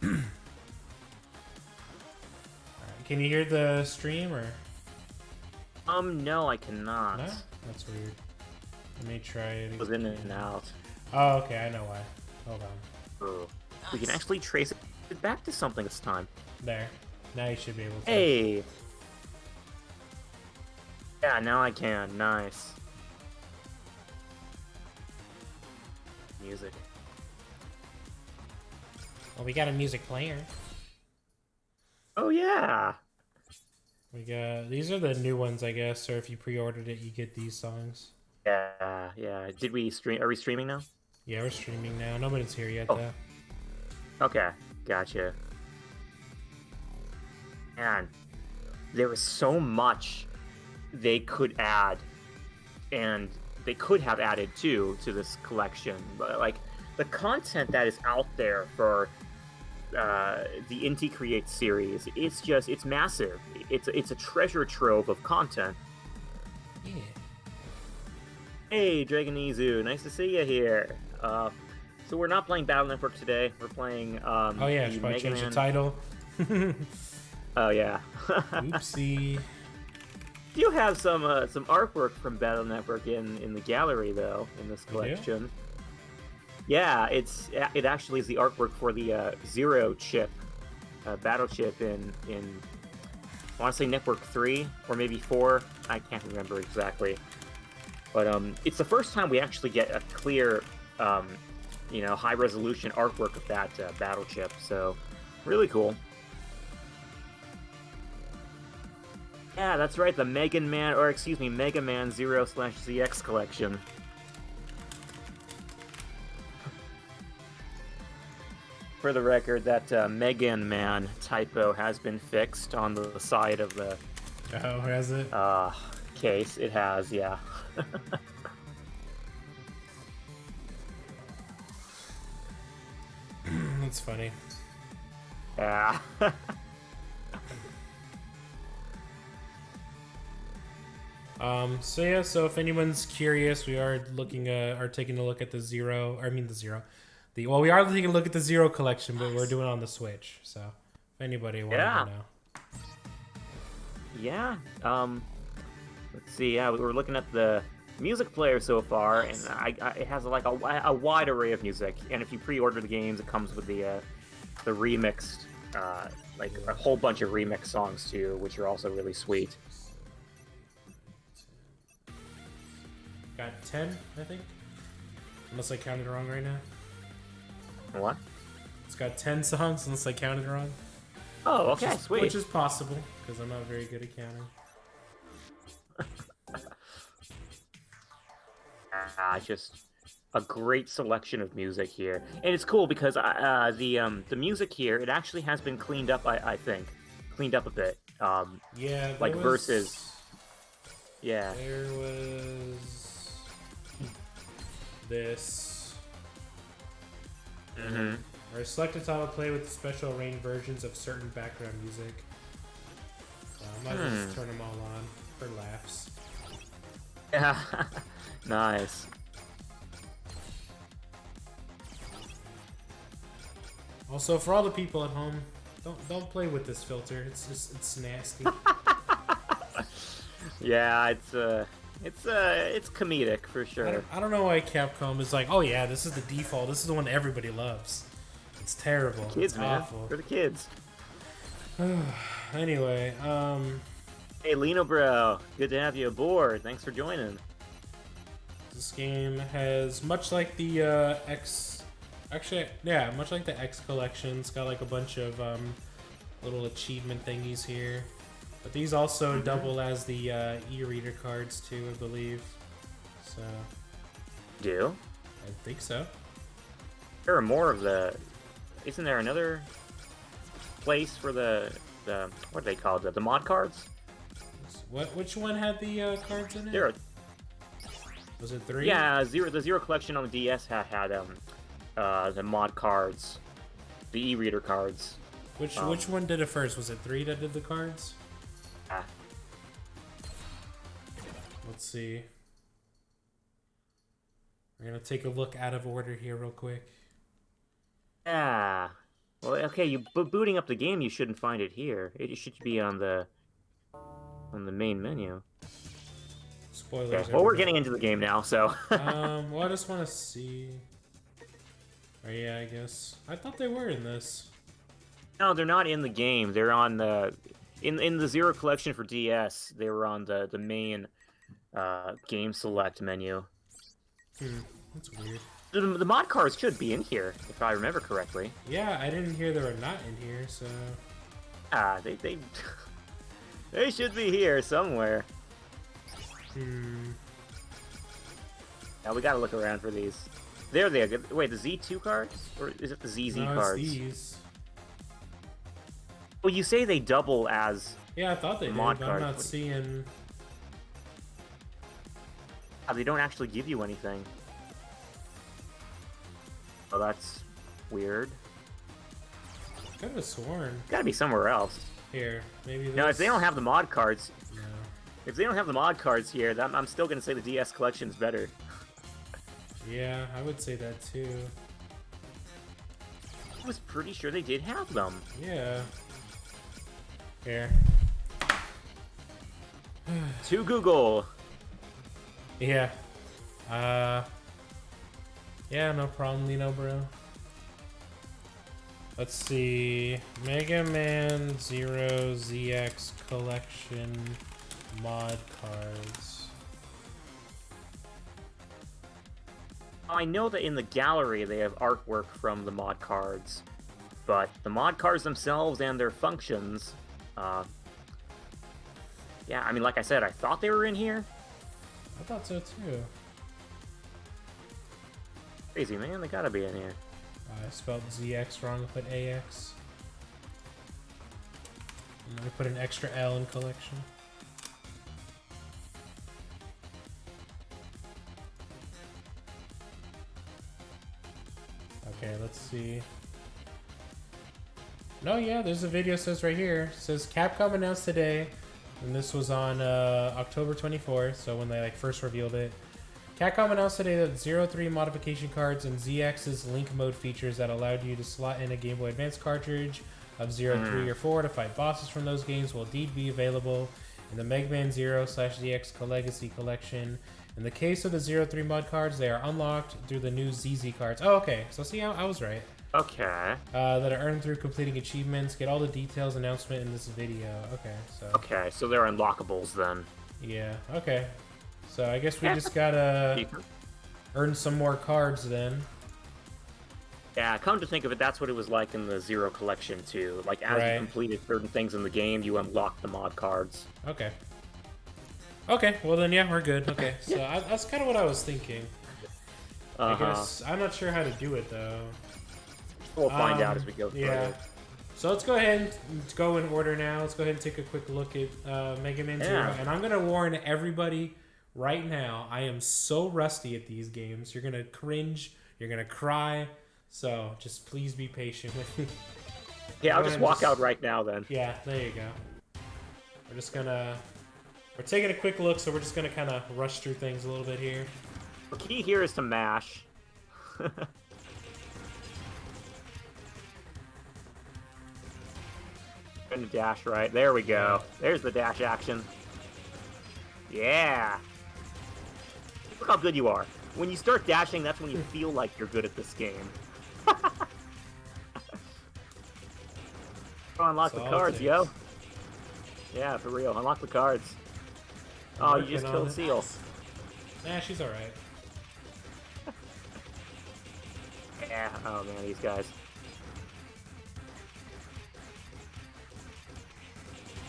Alright, can you hear the stream or No, I cannot. no? That's weird. Let me try it It was in and out. Oh, okay, I know why. Hold on. Oh. We can actually trace it back to something this time. There. Now you should be able to. Hey! Yeah, now I can. Nice. Music. Well, we got a music player. Oh, yeah! We got these are the new ones, I guess. Or if you pre-ordered it, you get these songs. Yeah, yeah. Did we stream? Are we streaming now? Yeah, we're streaming now. Nobody's here yet, Oh. though. Okay, gotcha. Man, there was so much they could add, and they could have added too to this collection. But like the content that is out there for the Inti Create series, it's massive. It's a treasure trove of content. Yeah. Hey, Dragonizu, nice to see you here. So we're not playing Battle Network today. We're playing. Oh yeah, should I change the title? Oh yeah. Oopsie. Do have some artwork from Battle Network in the gallery though in this collection. Yeah, it actually is the artwork for the Zero chip, battle chip in I want to say Network 3 or maybe 4. I can't remember exactly. But it's the first time we actually get a clear, high resolution artwork of that battle chip. So really cool. Yeah, that's right. The Mega Man 0/ZX collection. For the record, that Megan Man typo has been fixed on the side of the Oh, has it? Case. It has, yeah. That's funny. Yeah. So yeah, so if anyone's curious, we are taking a look at the Zero. Well, we are taking a look at the Zero collection, but we're doing it on the Switch. So if anybody wanted to know. Yeah. Let's see. Yeah, we were looking at the music player so far, and it has like a wide array of music. And if you pre-order the games, it comes with the remixed, like a whole bunch of remix songs too, which are also really sweet. Got 10, I think. Unless I counted wrong right now. What? It's got 10 songs, unless I counted wrong. Oh, okay, sweet. Which is possible, because I'm not very good at counting. Just a great selection of music here, and it's cool because the music here, it actually has been cleaned up. I think cleaned up a bit. Yeah, like versus. Yeah. There was this. Mm-hmm. Or select a title play with special arranged versions of certain background music. So I might just turn them all on for laughs. Yeah, nice. Also, for all the people at home, don't play with this filter. It's nasty. Yeah, it's comedic for sure. I don't know why Capcom is like, oh yeah, this is the default. This is the one everybody loves. It's terrible. Kids, it's man. awful. For the kids. Anyway, Hey, Lino Bro, good to have you aboard. Thanks for joining. This game has, much like the X, actually, yeah, much like the X collection, it's got like a bunch of little achievement thingies here. But these also double as the e-reader cards too, I believe. So. Do? I think so. There are more of the. Isn't there another place for the what are they called? The mod cards? Which one had the cards in it? There are. Was it 3? Yeah, the Zero collection on the DS had the mod cards, the e-reader cards. Which one did it first? Was it 3 that did the cards? Let's see. We're gonna take a look out of order here real quick. Yeah. Well, okay, booting up the game, you shouldn't find it here. It should be on the main menu. Spoilers. Okay, well, we're getting into the game now, so. Well, I just want to see. Oh, yeah, I guess. I thought they were in this. No, they're not in the game. They're on the in the Zero Collection for DS. They were on the main game select menu. That's weird. The mod cards should be in here, if I remember correctly. Yeah, I didn't hear they were not in here, so. They they should be here somewhere. Now we gotta look around for these. There they are. Wait, the Z2 cards? Or is it the ZZ cards? It's these. Well, you say they double as. Yeah, I thought they did, but I'm not seeing. They don't actually give you anything. Oh, that's weird. Could have sworn. Gotta be somewhere else. Here, maybe this. No, if they don't have the mod cards. No. If they don't have the mod cards here, I'm still gonna say the DS collection's better. Yeah, I would say that too. I was pretty sure they did have them. Yeah. Here. To Google. Yeah. Yeah, no problem, Nino, bro. Let's see. Mega Man Zero ZX Collection mod cards. I know that in the gallery they have artwork from the mod cards, but the mod cards themselves and their functions, yeah, I mean, like I said, I thought they were in here. I thought so too. Crazy, man, they gotta be in here. I spelled ZX wrong, I put AX. And I put an extra L in collection. Okay, let's see. No, yeah, there's a video says right here. It says Capcom announced today, and this was on October 24th, so when they first revealed it. Capcom announced today that 03 modification cards and ZX's Link mode features that allowed you to slot in a Game Boy Advance cartridge of 03 or 4 to fight bosses from those games will indeed be available in the Mega Man Zero/ZX Legacy Collection. In the case of the 03 mod cards, they are unlocked through the new ZZ cards. Oh, okay. So see, I was right. Okay. That are earned through completing achievements. Get all the details announcement in this video. Okay, so. Okay, so they're unlockables then. Yeah. Okay. So I guess we just gotta earn some more cards then. Yeah, come to think of it, that's what it was like in the Zero Collection too. Like as you completed certain things in the game, you unlocked the mod cards. Okay. Okay, well then, yeah, we're good. Okay, so that's kind of what I was thinking. I guess I'm not sure how to do it though. We'll find out as we go through. Yeah. So let's go ahead and go in order now. Let's go ahead and take a quick look at Mega Man Zero. And I'm gonna warn everybody right now, I am so rusty at these games. You're gonna cringe. You're gonna cry. So just please be patient with me. Yeah, I'll just walk out right now then. Yeah, there you go. We're taking a quick look, so we're just gonna kind of rush through things a little bit here. The key here is to mash. Gonna dash right. There we go. There's the dash action. Yeah. Look how good you are. When you start dashing, that's when you feel like you're good at this game. Unlock the cards, yo. Yeah, for real. Unlock the cards. Oh, you just killed Seal. Nah, she's alright. Yeah, oh man, these guys.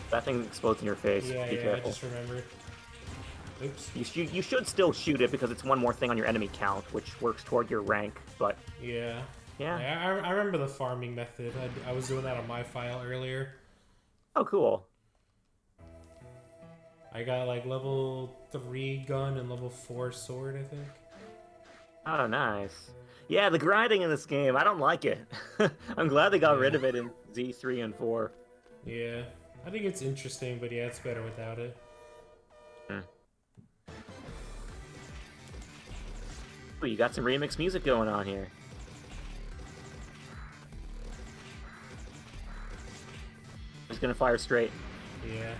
That thing explodes in your face. Yeah, Be careful. I just remembered. Oops. You should still shoot it because it's one more thing on your enemy count, which works toward your rank, but... Yeah. Yeah. I remember the farming method. I was doing that on my file earlier. Oh, cool. I got like level 3 gun and level 4 sword, I think. Oh, nice. Yeah, the grinding in this game, I don't like it. I'm glad they got rid of it in Z3 and 4. Yeah. I think it's interesting, but yeah, it's better without it. Ooh, you got some remix music going on here. gonna fire straight. Yeah.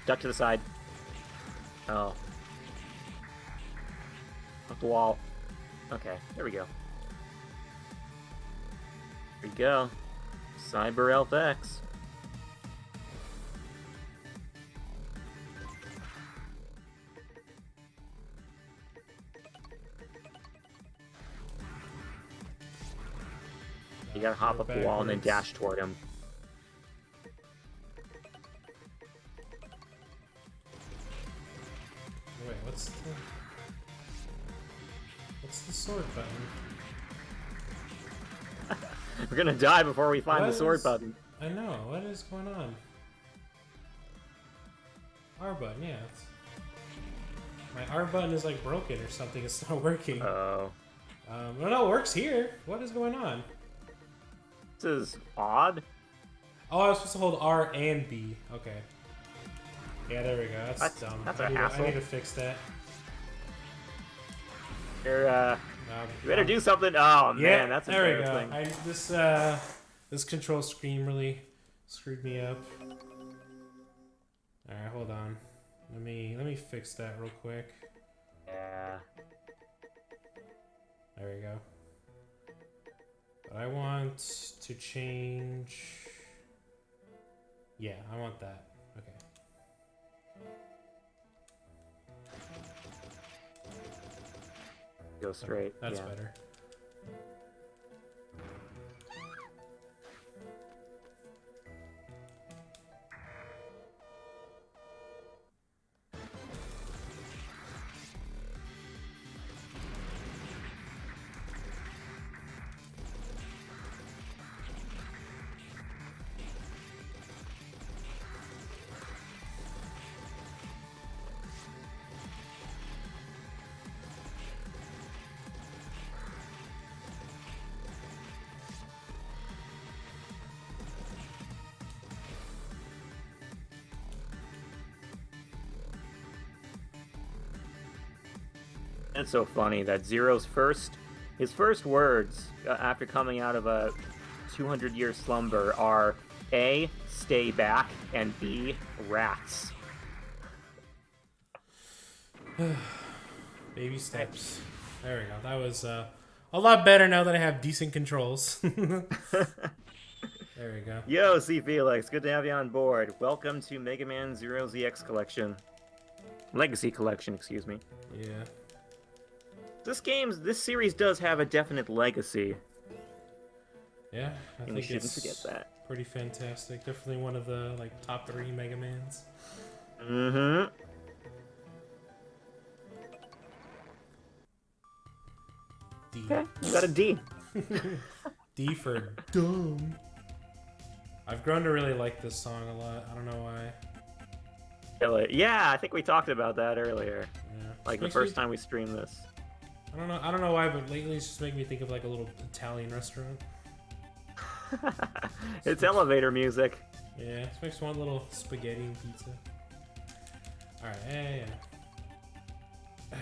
Duck to the side. Oh. Up the wall. Okay, there we go. There we go. Cyber Elf X. You gotta hop up the wall and then dash toward him. Wait, what's the sword button? We're gonna die before we find the sword button. I know, what is going on? R button, yeah. My R button is like broken or something, it's not working. Oh. No, it works here. What is going on? This is odd. Oh, I was supposed to hold R and B. Okay. Yeah, there we go. That's dumb. That's a hassle. I need to fix that. Here, you better do something. Oh man, that's embarrassing. There we go. This control screen really screwed me up. All right, hold on. Let me fix that real quick. Yeah. There we go. But I want to change. Yeah, I want that. Okay. Go straight. That's yeah. better. It's so funny that Zero's his first words after coming out of a 200-year slumber are A, stay back, and B, rats. Baby steps. There we go. That was a lot better now that I have decent controls. There we go. Yo, C. Felix, good to have you on board. Welcome to Mega Man Zero ZX Collection. Legacy Collection, excuse me. Yeah. This series does have a definite legacy. Yeah, I and we think shouldn't forget that. Pretty fantastic. Definitely one of the top 3 Mega Mans. Mm-hmm. D. Okay, you got a D. D for dumb. I've grown to really like this song a lot. I don't know why. Yeah, I think we talked about that earlier. Yeah. Like the first time we streamed this. I don't know why, but lately it's just making me think of like a little Italian restaurant. It's elevator music. Yeah, it makes me want a little spaghetti and pizza. Alright, yeah.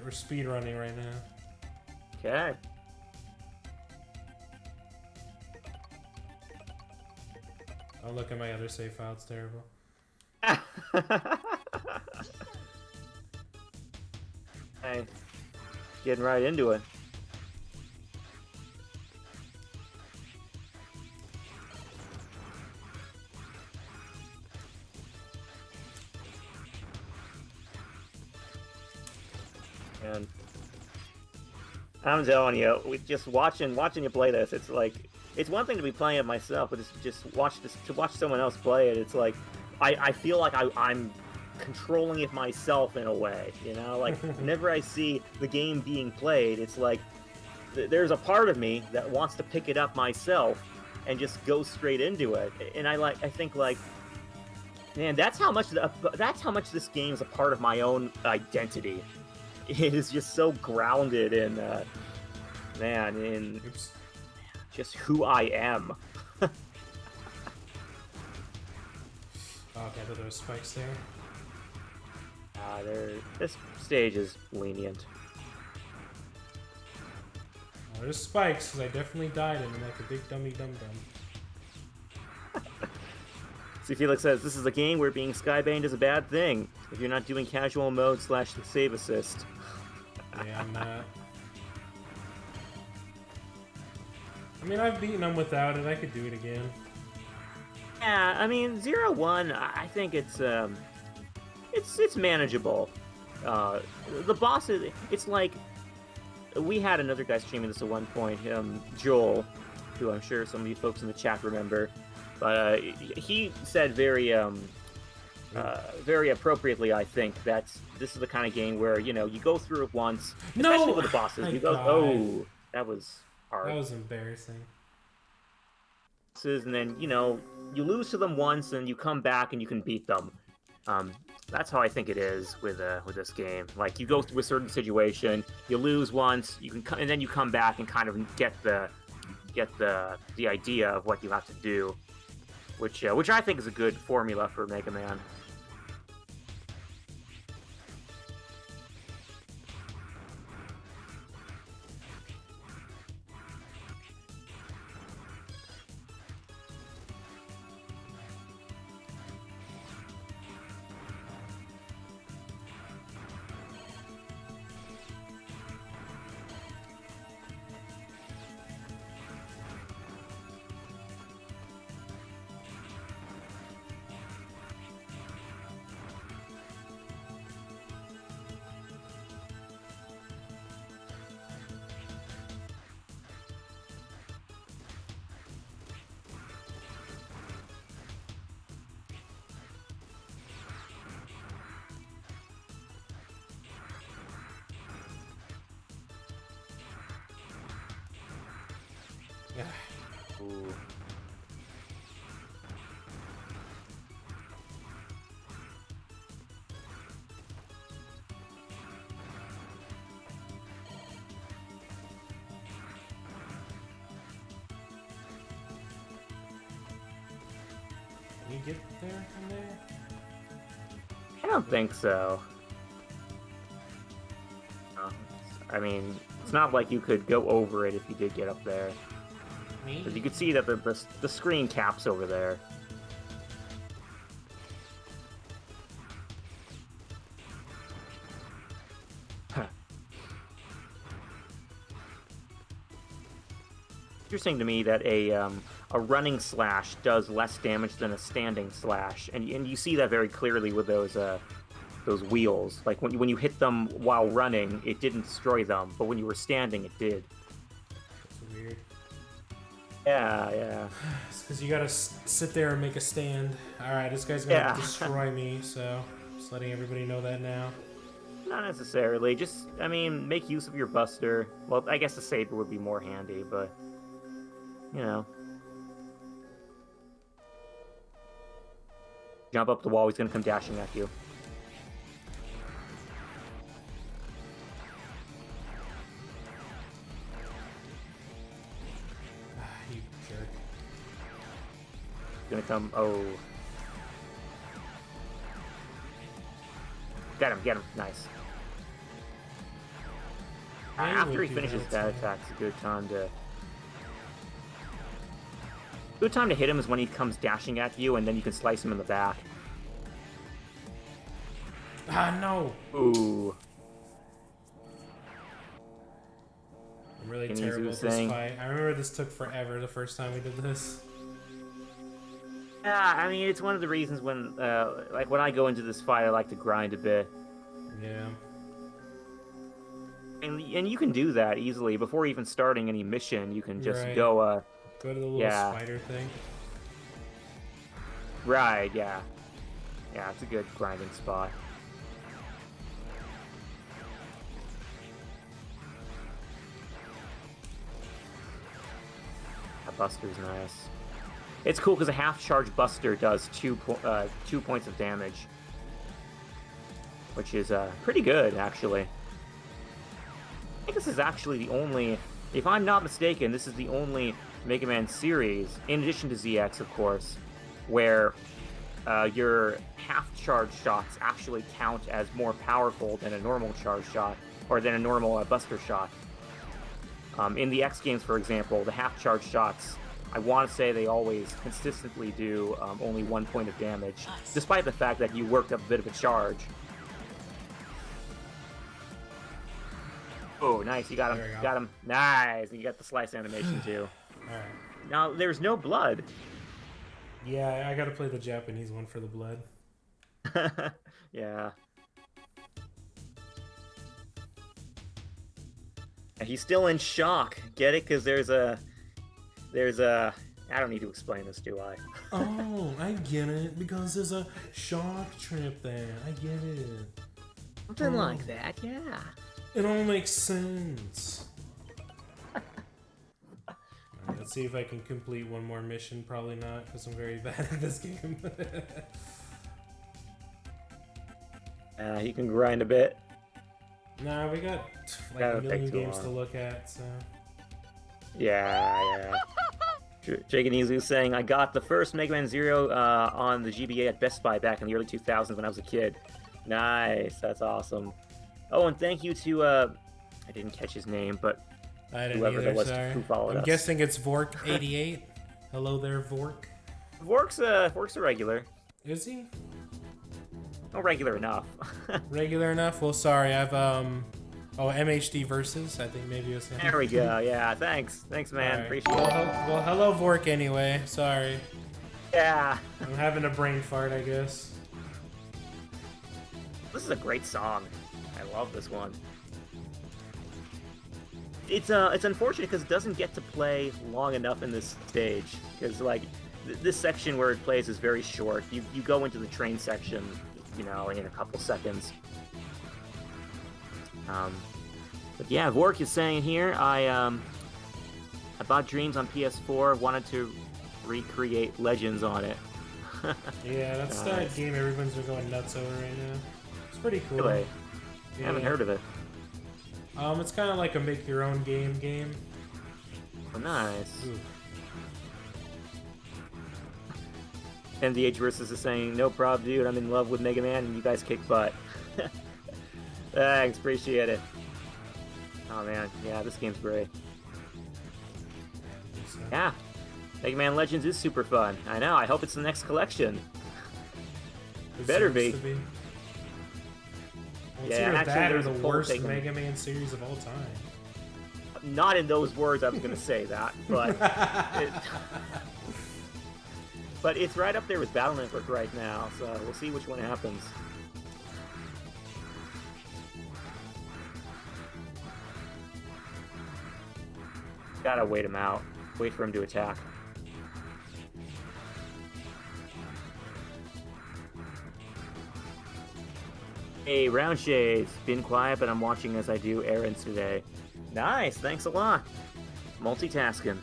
We're speed running right now. Okay. Don't look at my other save file, it's terrible. Hey, getting right into it. And I'm telling you, with just watching you play this, it's like, it's one thing to be playing it myself, but it's just to watch someone else play it. It's like I feel like I'm controlling it myself in a way, you know? Like, whenever I see the game being played, it's like there's a part of me that wants to pick it up myself and just go straight into it. And I think man, that's how much this game's a part of my own identity. It is just so grounded in just who I am. Okay, but there were spikes there. This stage is lenient. There's spikes, because I definitely died in them like a big dummy dum-dum. See, Felix says, this is a game where being skybanned is a bad thing if you're not doing casual mode / save assist. Yeah, I'm not. I mean, I've beaten them without it. I could do it again. Yeah, I mean, 0-1, I think it's manageable. The bosses, it's like, we had another guy streaming this at one point, Joel, who I'm sure some of you folks in the chat remember, but he said very appropriately, I think, that this is the kind of game where, you know, you go through it once, especially with the bosses, you go, oh, that was hard. That was embarrassing. And then, you know, you lose to them once and you come back and you can beat them. That's how I think it is with this game. Like, you go through a certain situation, you lose once, and then you come back and kind of get the idea of what you have to do, which I think is a good formula for Mega Man. Ooh. Can you get there from there? I don't think so. I mean, it's not like you could go over it if you did get up there. Because you could see that the screen caps over there. Huh. Interesting to me that a running slash does less damage than a standing slash, and you see that very clearly with those wheels. Like when you hit them while running, it didn't destroy them, but when you were standing, it did. That's weird. Yeah. It's because you gotta sit there and make a stand. Alright, this guy's gonna destroy me, so just letting everybody know that now. Not necessarily. Just, I mean, make use of your buster. Well, I guess the saber would be more handy, but, you know. Jump up the wall, he's gonna come dashing at you. Gonna come. Oh, get him! Nice. After he finishes that attack, it's a good time to hit him is when he comes dashing at you, and then you can slice him in the back. Ah, no! Ooh. I'm really terrible at this fight. I remember this took forever the first time we did this. Yeah, I mean, it's one of the reasons when, like, when I go into this fight, I like to grind a bit. Yeah. And you can do that easily. Before even starting any mission, you can just go to the little spider thing. Right, yeah. Yeah, it's a good grinding spot. That Buster's nice. It's cool because a half-charge Buster does 2 points of damage, which is pretty good, actually. I think this is actually the only, if I'm not mistaken, this is the only Mega Man series, in addition to ZX, of course, where your half-charge shots actually count as more powerful than a normal charge shot, or than a normal Buster shot. In the X games, for example, the half-charge shots I want to say they always consistently do only 1 point of damage, despite the fact that you worked up a bit of a charge. Oh, nice. You got him. Got him. Nice. And you got the slice animation, too. Alright. Now, there's no blood. Yeah, I gotta play the Japanese one for the blood. Yeah. And he's still in shock. Get it? Because there's a... I don't need to explain this, do I? Oh, I get it. Because there's a shock trip there. I get it. Something like that, yeah. It all makes sense. Alright, let's see if I can complete one more mission. Probably not, because I'm very bad at this game. You can grind a bit. Nah, we got like a million games to look at, so... Yeah. Jagenizu saying, I got the first Mega Man Zero on the GBA at Best Buy back in the early 2000s when I was a kid. Nice, that's awesome. Oh, and thank you to, I didn't catch his name, but I didn't whoever either, that was sorry. who followed us. I'm guessing it's Vork88. Hello there, Vork. Vork's a regular. Is he? Not regular enough. Regular enough? Well, sorry, I've, oh, MHD Versus, I think maybe it was him. There we go, yeah, thanks, man, right. Appreciate it. Well, hello, Vork, anyway, sorry. Yeah. I'm having a brain fart, I guess. This is a great song. I love this one. It's unfortunate because it doesn't get to play long enough in this stage. Because, like, this section where it plays is very short. You go into the train section, you know, in a couple seconds. But yeah, Vork is saying here, I bought Dreams on PS4, wanted to recreate Legends on it. Yeah, that's that game everyone's been going nuts over right now. It's pretty cool. Really? Yeah. I haven't heard of it. It's kind of like a make your own game. Oh, nice. Ooh. MDH Versus is saying, no problem, dude. I'm in love with Mega Man, and you guys kick butt. Thanks, appreciate it. Oh man, yeah, this game's great. Yeah, Mega Man Legends is super fun. I know. I hope it's the next collection. Better be. Well, yeah, actually, that or the worst Mega Man series of all time. Not in those words. I was gonna say that, but but it's right up there with Battle Network right now. So we'll see which one happens. Gotta wait him out. Wait for him to attack. Hey, Round Shades. Been quiet, but I'm watching as I do errands today. Nice, thanks a lot. Multitasking.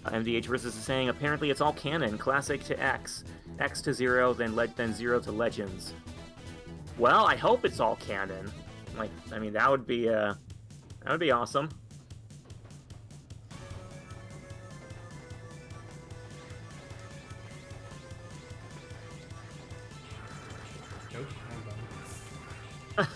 MDH Versus is saying, apparently it's all canon. Classic to X. X to Zero, then Zero to Legends. Well, I hope it's all canon. Like, I mean, that would be awesome. Nope, I'm done.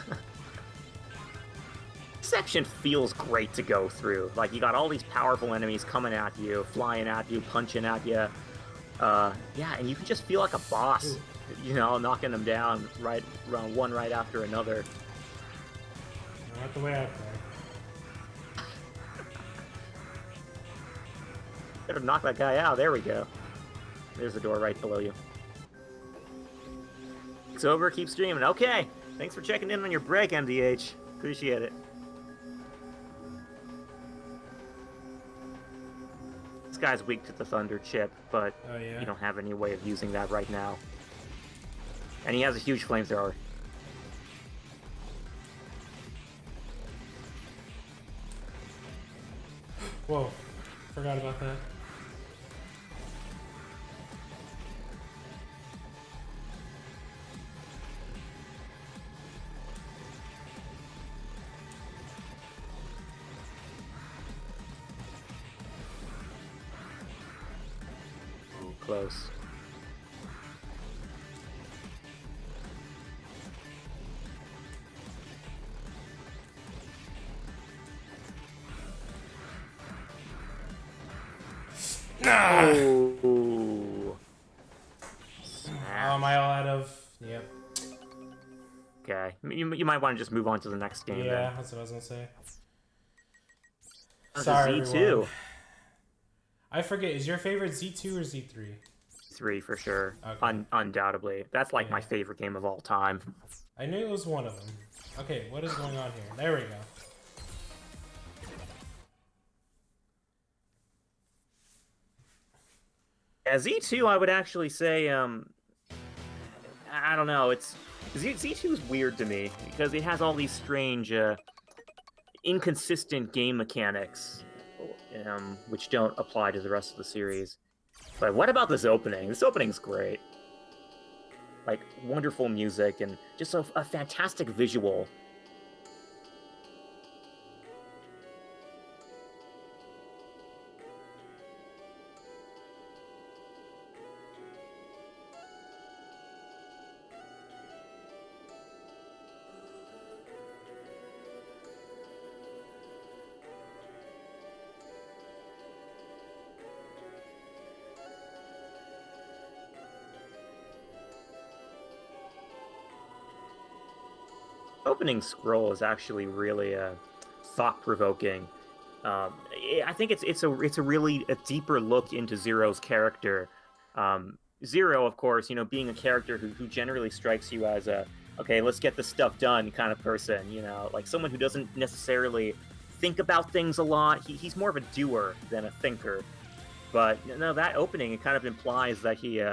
Section feels great to go through. Like, you got all these powerful enemies coming at you, flying at you, punching at you. Yeah, and you can just feel like a boss. Ooh. You know, knocking them down one right after another. Not the way I play. Better knock that guy out. There we go. There's the door right below you. It's over. Keep streaming. Okay. Thanks for checking in on your break, MDH. Appreciate it. This guy's weak to the Thunder Chip, but you don't have any way of using that right now. And he has a huge flamethrower. Whoa. Forgot about that. Ooh, close. Ah! Oh. Oh, am I all out of? Yep. Okay. You might want to just move on to the next game. Yeah, then. that's what I was gonna say. Oh, Sorry, Z2. everyone. I forget. Is your favorite Z2 or Z3? 3 for sure. Okay. Undoubtedly. That's like my Yeah. favorite game of all time. I knew it was one of them. Okay, what is going on here? There we go. Yeah, Z2, I would actually say, I don't know, Z2 is weird to me, because it has all these strange, inconsistent game mechanics, which don't apply to the rest of the series. But what about this opening? This opening's great. Like, wonderful music, and just a fantastic visual. Opening scroll is actually really thought-provoking. I think it's a really a deeper look into Zero's character. Zero, of course, being a character who generally strikes you as a okay, let's get this stuff done kind of person. Like someone who doesn't necessarily think about things a lot. He's more of a doer than a thinker. But no, that opening it kind of implies that he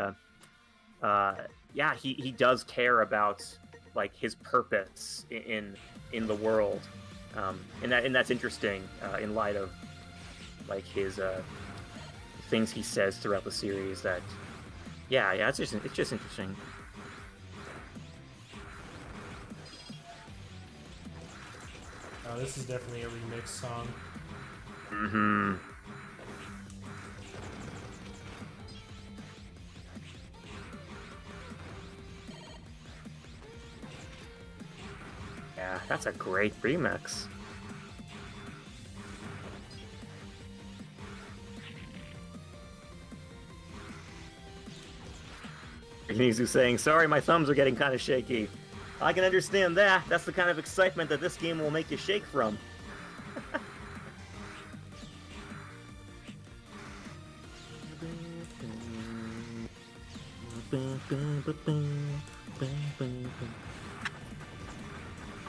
does care about like his purpose in the world, and that's interesting in light of like his things he says throughout the series. That it's just interesting. Oh, this is definitely a remix song. Mm-hmm. Yeah, that's a great remix. Nizu saying, sorry, my thumbs are getting kind of shaky. I can understand that. That's the kind of excitement that this game will make you shake from.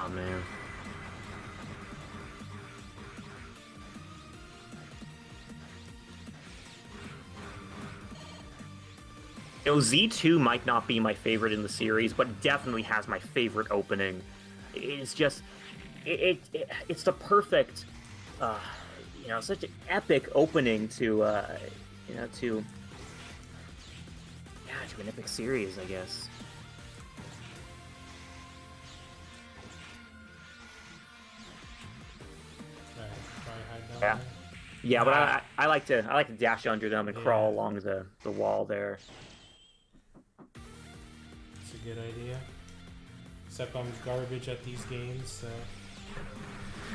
Oh, man. Z2 might not be my favorite in the series, but it definitely has my favorite opening. It's just... It's the perfect... such an epic opening to an epic series, I guess. Yeah. Yeah, but I like to dash under them and crawl along the wall there. It's a good idea. Except I'm garbage at these games, so...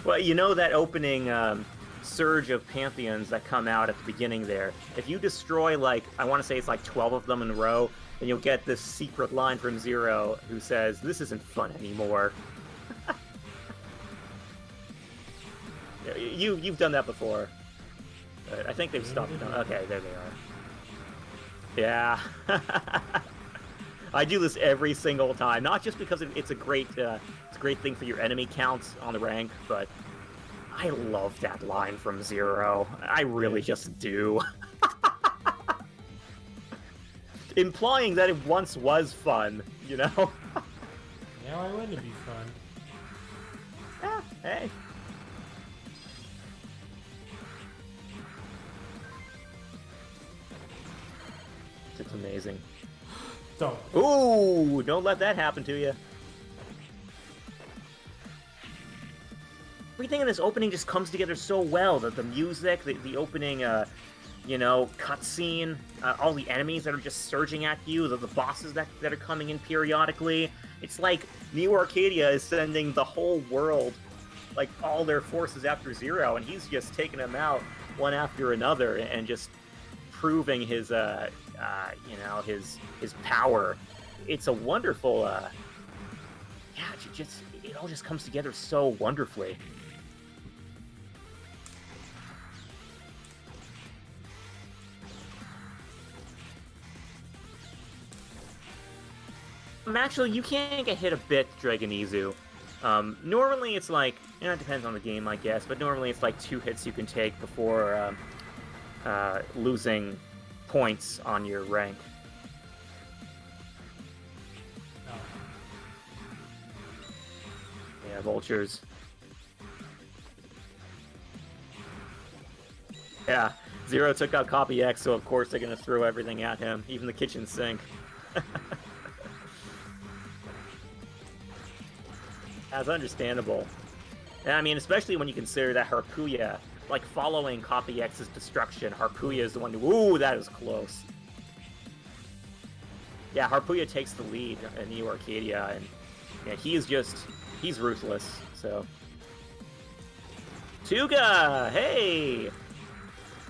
Well, that opening surge of Pantheons that come out at the beginning there, if you destroy, like, I want to say it's like 12 of them in a row, then you'll get this secret line from Zero who says, this isn't fun anymore. You've done that before. I think they've stopped. Okay, there they are. Yeah. I do this every single time, not just because it's a great thing for your enemy counts on the rank, but I love that line from Zero. I really just do. Implying that it once was fun, Yeah, why wouldn't it be fun? Yeah, hey. It's amazing. Don't. Ooh, don't let that happen to you. Everything in this opening just comes together so well. The music, the opening, cutscene, all the enemies that are just surging at you, the bosses that are coming in periodically. It's like Neo Arcadia is sending the whole world, like, all their forces after Zero, and he's just taking them out one after another and just proving his his power. It's a wonderful it all just comes together so wonderfully. Actually, you can get hit a bit, Dragonizu. Normally it's like, it depends on the game, I guess, but normally it's like 2 hits you can take before losing points on your rank. Oh. Yeah, vultures. Yeah, Zero took out Copy X, so of course they're gonna throw everything at him, even the kitchen sink. That's understandable. And I mean, especially when you consider that Harpuya, like, following Copy X's destruction, Harpuya is the one who... Ooh, that is close. Yeah, Harpuya takes the lead in Neo Arcadia, and yeah, he's ruthless, so... Tuga! Hey!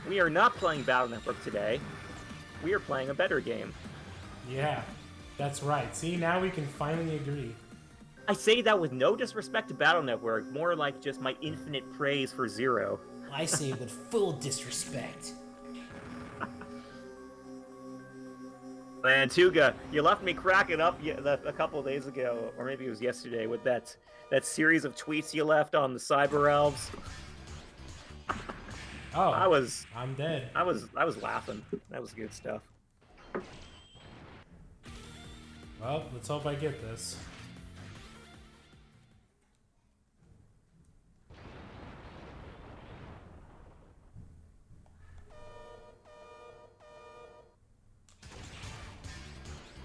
We are not playing Battle Network today. We are playing a better game. Yeah, that's right. See, now we can finally agree. I say that with no disrespect to Battle Network, more like just my infinite praise for Zero. I say with full disrespect. Man, Tuga, you left me cracking up a couple of days ago, or maybe it was yesterday, with that series of tweets you left on the Cyber Elves. Oh, I'm dead. I was laughing. That was good stuff. Well, let's hope I get this.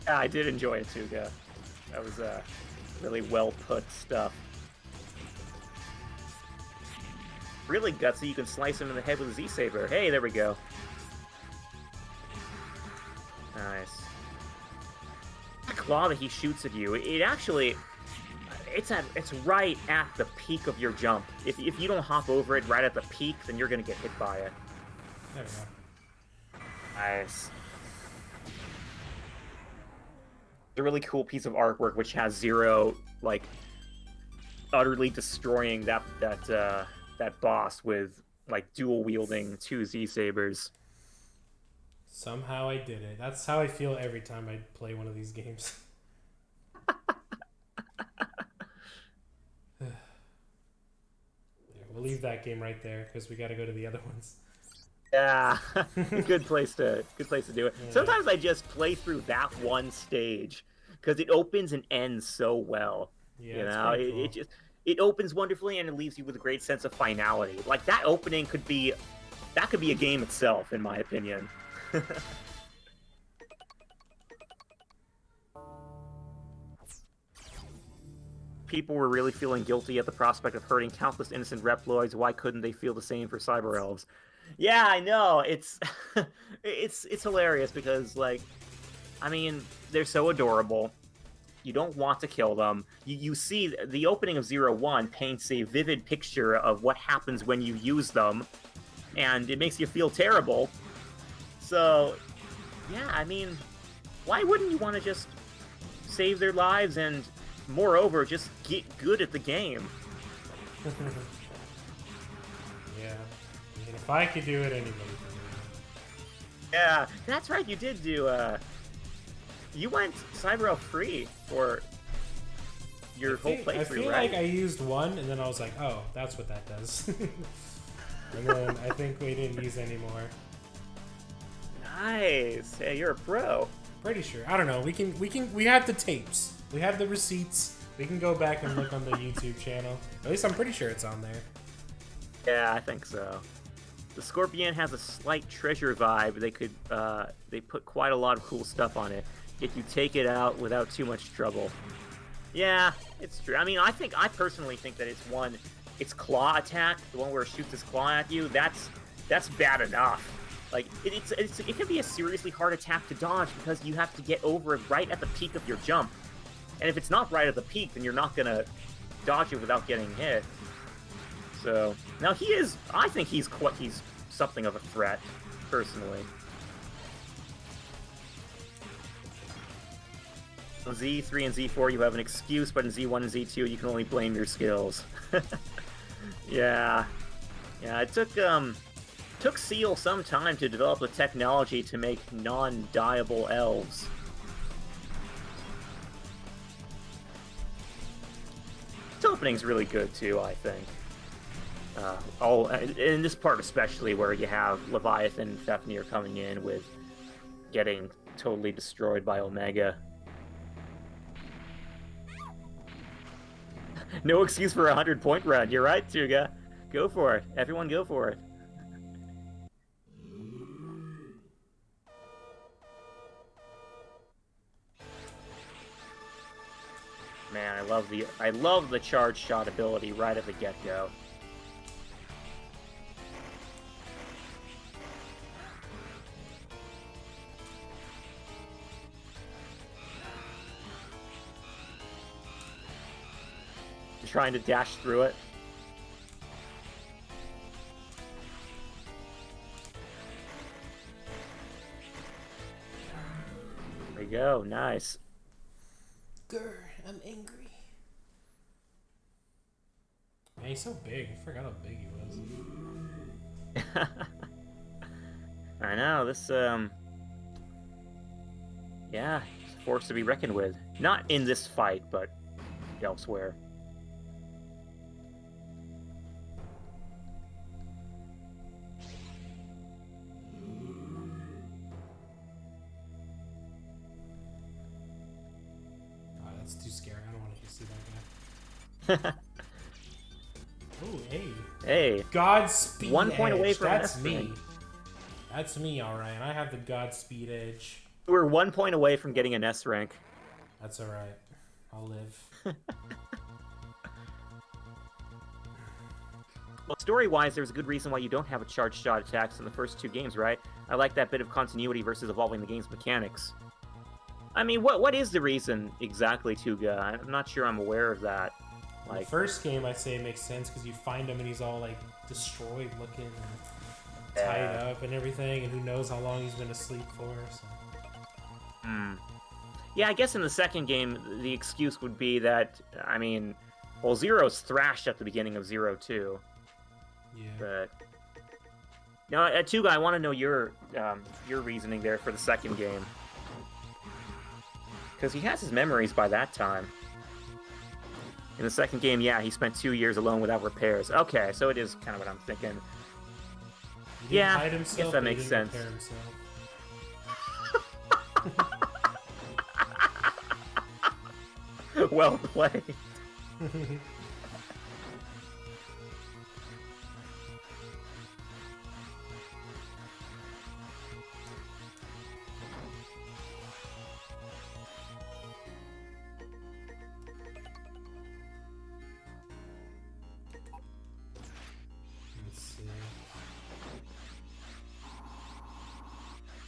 Yeah, I did enjoy it, Tuga. That was really well put stuff. Really gutsy, you can slice him in the head with a Z-Saber. Hey, there we go. Nice. The claw that he shoots at you, it actually... It's right at the peak of your jump. If you don't hop over it right at the peak, then you're gonna get hit by it. There we go. Nice. A really cool piece of artwork which has Zero, like, utterly destroying that boss with, like, dual wielding 2 Z-Sabers. Somehow I did it. That's how I feel every time I play one of these games. There, we'll leave that game right there because we got to go to the other ones. Yeah, good place to do it. Yeah. Sometimes I just play through that one stage because it opens and ends so well. Yeah, you know, cool. it opens wonderfully and it leaves you with a great sense of finality. Like, that opening could be a game itself, in my opinion. People were really feeling guilty at the prospect of hurting countless innocent Reploids. Why couldn't they feel the same for Cyber Elves? Yeah, I know. It's it's hilarious because, like, I mean, they're so adorable. You don't want to kill them. You see, the opening of 01 paints a vivid picture of what happens when you use them, and it makes you feel terrible. So, yeah, I mean, why wouldn't you want to just save their lives and, moreover, just get good at the game? Yeah. I mean, if I could do it, anybody can do it. Yeah, that's right, you did do, you went Cyber Elf free for your whole playthrough, right? I feel like I used one, and then I was like, oh, that's what that does. And then I think we didn't use any more. Nice. Hey, you're a pro. Pretty sure. I don't know. We have the tapes. We have the receipts. We can go back and look on the YouTube channel. At least I'm pretty sure it's on there. Yeah, I think so. The Scorpion has a slight treasure vibe. They put quite a lot of cool stuff on it. If you take it out without too much trouble. Yeah, it's true. I mean, I personally think that its claw attack, the one where it shoots its claw at you, that's bad enough. Like, it can be a seriously hard attack to dodge because you have to get over it right at the peak of your jump. And if it's not right at the peak, then you're not gonna dodge it without getting hit. So, now I think he's something of a threat, personally. On Z3 and Z4, you have an excuse, but in Z1 and Z2, you can only blame your skills. Yeah. Yeah, it took Seal some time to develop the technology to make non-dieable elves. This opening's really good too, I think. In this part especially, where you have Leviathan and Fafnir coming in with getting totally destroyed by Omega. No excuse for a 100-point run. You're right, Tuga. Go for it. Everyone go for it. Man, I love the charge shot ability right at the get-go. Trying to dash through it. There we go, nice. Grr, I'm angry. Man, he's so big. I forgot how big he was. I know, this, yeah, it's a force to be reckoned with. Not in this fight, but elsewhere. That's too scary. I don't want to see that guy. Oh, hey. Hey. Godspeed 1 point edge. away from That's an me. S-rank. That's me, alright. I have the Godspeed edge. We're 1 point away from getting an S rank. That's alright. I'll live. Well, story-wise, there's a good reason why you don't have a charged shot attacks in the first 2 games, right? I like that bit of continuity versus evolving the game's mechanics. I mean, what is the reason exactly, Tuga? I'm not sure I'm aware of that. Like, the first game, I'd say it makes sense because you find him and he's all like destroyed looking and tied up and everything, and who knows how long he's been asleep for. So. Yeah, I guess in the second game, the excuse would be that, I mean, well, Zero's thrashed at the beginning of Zero 2. Yeah. But now, Tuga, I want to know your reasoning there for the second game. Because he has his memories by that time. In the second game, yeah, he spent 2 years alone without repairs. Okay, so it is kind of what I'm thinking. Yeah, I guess that makes sense. Well played.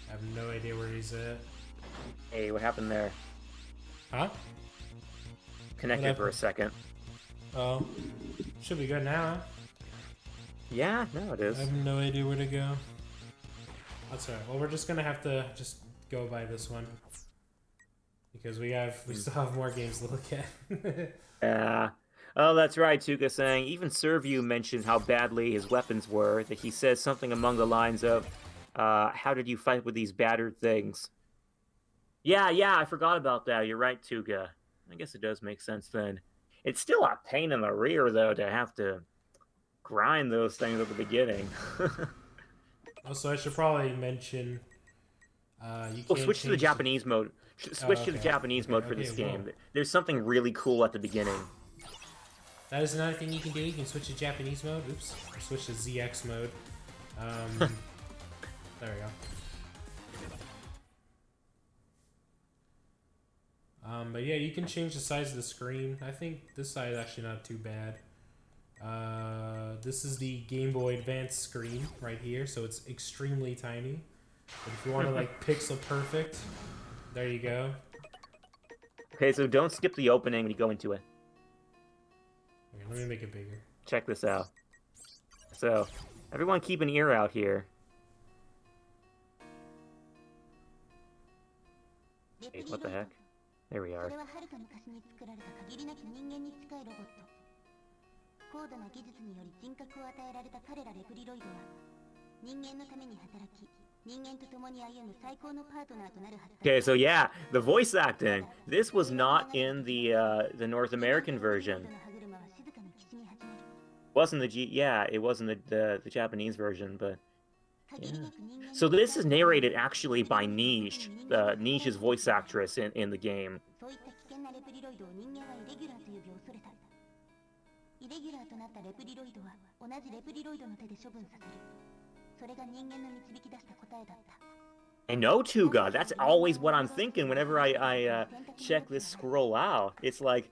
I have no idea where he's at. Hey, what happened there? Huh? Connected for a second. Oh. Should be good now, huh? Yeah, no, it is. I have no idea where to go. That's alright. Well, we're just gonna have to just go by this one. Because we still have more games to look at. Yeah. Oh, that's right, Tuga saying, even Serviu mentioned how badly his weapons were, that he says something along the lines of, how did you fight with these battered things? Yeah, I forgot about that. You're right, Tuga. I guess it does make sense then. It's still a pain in the rear, though, to have to grind those things at the beginning. Also, I should probably mention, you can't switch to the Japanese mode. Switch to the Japanese mode for this game. Well, there's something really cool at the beginning. that is another thing you can do. You can switch to Japanese mode. Oops. Or switch to ZX mode. There we go. But yeah, you can change the size of the screen. I think this side is actually not too bad. This is the Game Boy Advance screen right here, so it's extremely tiny. But if you want to like pixel perfect, there you go. Okay, so don't skip the opening when you go into it. Okay, let me make it bigger. Check this out. So, everyone keep an ear out here. Wait, what the heck? There we are. 高度な技術により人格を与えられた彼らレプリロイドは人間のために働き人間と共に歩む最高のパートナーとなるはずだ。 Okay, so yeah, the voice acting. This was not in the North American version. Wasn't it wasn't the Japanese version, but yeah. So this is narrated actually by Niche, Niche's voice actress in the game. そういった危険なレプリロイドを人間はイレギュラーと呼び恐れた。イレギュラーとなったレプリロイドは同じレプリロイドの手で処分させる。それが人間の導き出した答えだった。 I know, Tuga. That's always what I'm thinking whenever I check this scroll out. It's like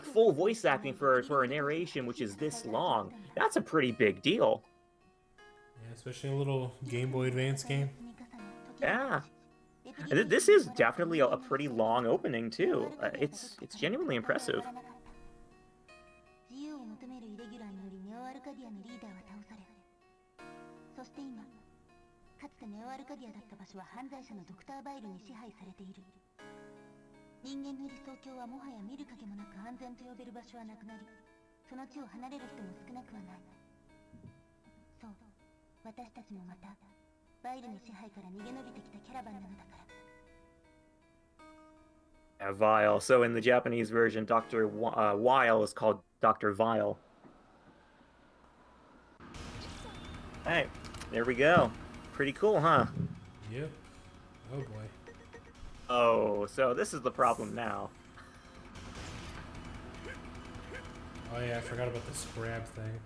full voice acting for a narration which is this long. That's a pretty big deal. Yeah, especially a little Game Boy Advance game. Yeah. This is definitely a pretty long opening too. It's genuinely impressive. 自由を求めるイレギュラーによりネオアルカディアのリーダーは倒され、そして今かつてネオアルカディアだった場所は犯罪者のドクター・バイルに支配されている。人間の理想郷はもはや見る影もなく安全と呼べる場所はなくなり、その地を離れる人も少なくはない。そう、私たちもまたバイルの支配から逃げ延びてきたキャラバンなのだから。 Vile. So in the Japanese version, Dr. Weil is called Dr. Vile. Alright, there we go. Pretty cool, huh? Yep. Oh boy. Oh, so this is the problem now. Oh yeah, I forgot about this grab thing.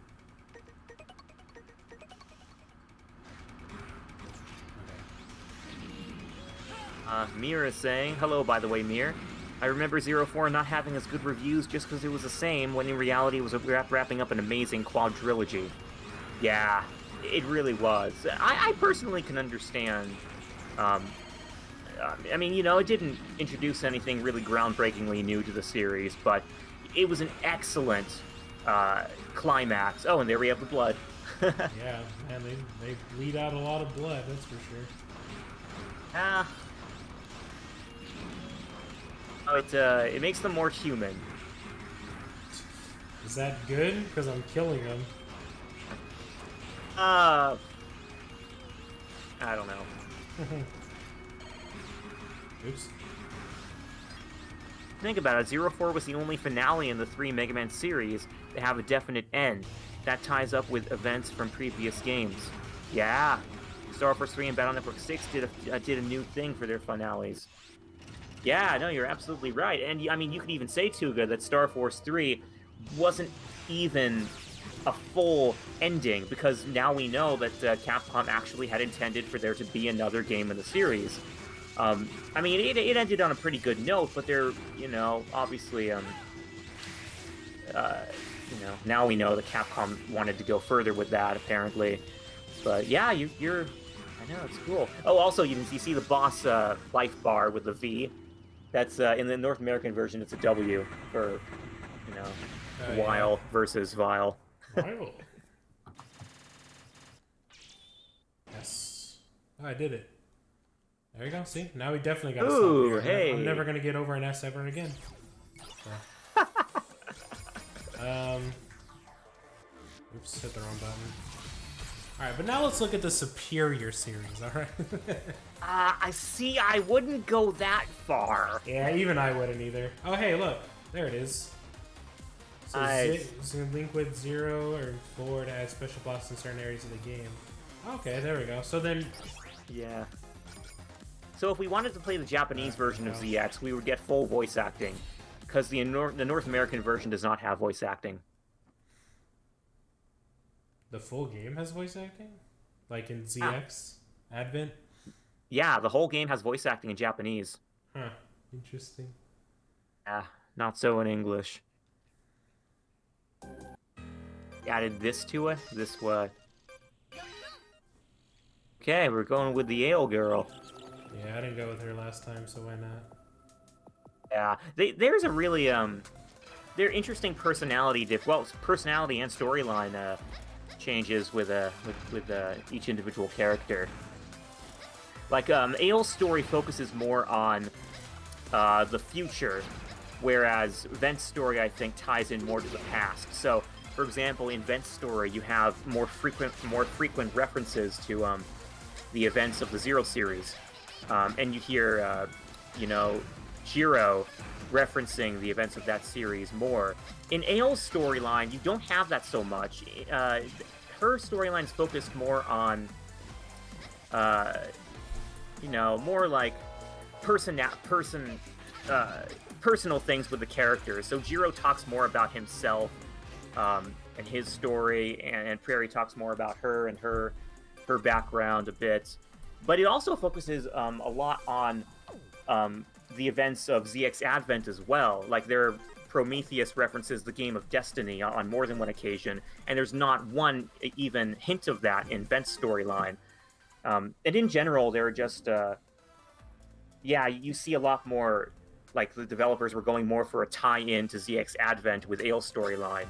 Mir is saying, hello by the way, Mir. I remember 04 not having as good reviews just because it was the same, when in reality it was wrapping up an amazing quadrilogy. Yeah, it really was. I personally can understand. I mean, you know, it didn't introduce anything really groundbreakingly new to the series, but it was an excellent climax. Oh, and there we have the blood. Yeah, man, they bleed out a lot of blood, that's for sure. It makes them more human. Is that good? Because I'm killing them. I don't know. Oops. Think about it, 04 was the only finale in the 3 Mega Man series to have a definite end. That ties up with events from previous games. Yeah, Star Force 3 and Battle Network 6 did a new thing for their finales. Yeah, no, you're absolutely right. And I mean, you could even say, Tuga, that Star Force 3 wasn't even a full ending, because now we know that Capcom actually had intended for there to be another game in the series. I mean, it ended on a pretty good note, but there, you know, obviously, you know, now we know that Capcom wanted to go further with that, apparently. But yeah, you're, I know, it's cool. Oh, also, you see the boss life bar with the V. That's, in the North American version, it's a W for, you know, Weil versus Vile. Vile. Yes. Oh, I did it. There you go. See? Now we definitely got to stop here. Hey. I'm never going to get over an S ever again. So. Oops, hit the wrong button. Alright, but now let's look at the Superior series, alright? I see, I wouldn't go that far. Yeah, even I wouldn't either. Oh, hey, look. There it is. So link with 0 or 4 to add special blocks in certain areas of the game. Okay, there we go. So then... Yeah. So if we wanted to play the Japanese version of ZX, we would get full voice acting, because the North American version does not have voice acting. The full game has voice acting? Like in ZX? Advent? Yeah, the whole game has voice acting in Japanese. Huh. Interesting. Not so in English. Added this to it? This what? Okay, we're going with the Ale Girl. Yeah, I didn't go with her last time, so why not? Yeah, there's a really, they're interesting personality personality and storyline, changes with each individual character. Like, Ale's story focuses more on the future, whereas Vent's story, I think, ties in more to the past. So, for example, in Vent's story, you have more frequent references to the events of the Zero series, and you hear, Jiro referencing the events of that series more. In Ao's storyline, you don't have that so much. Her storyline's focused more on, more like personal things with the characters. So Jiro talks more about himself and his story, and Prairie talks more about her and her background a bit. But it also focuses a lot on the events of ZX Advent as well. Like, Prometheus references the game of Destiny on more than one occasion, and there's not one even hint of that in Vent's storyline. And in general, they're just, you see a lot more, like, the developers were going more for a tie-in to ZX Advent with Ao's storyline.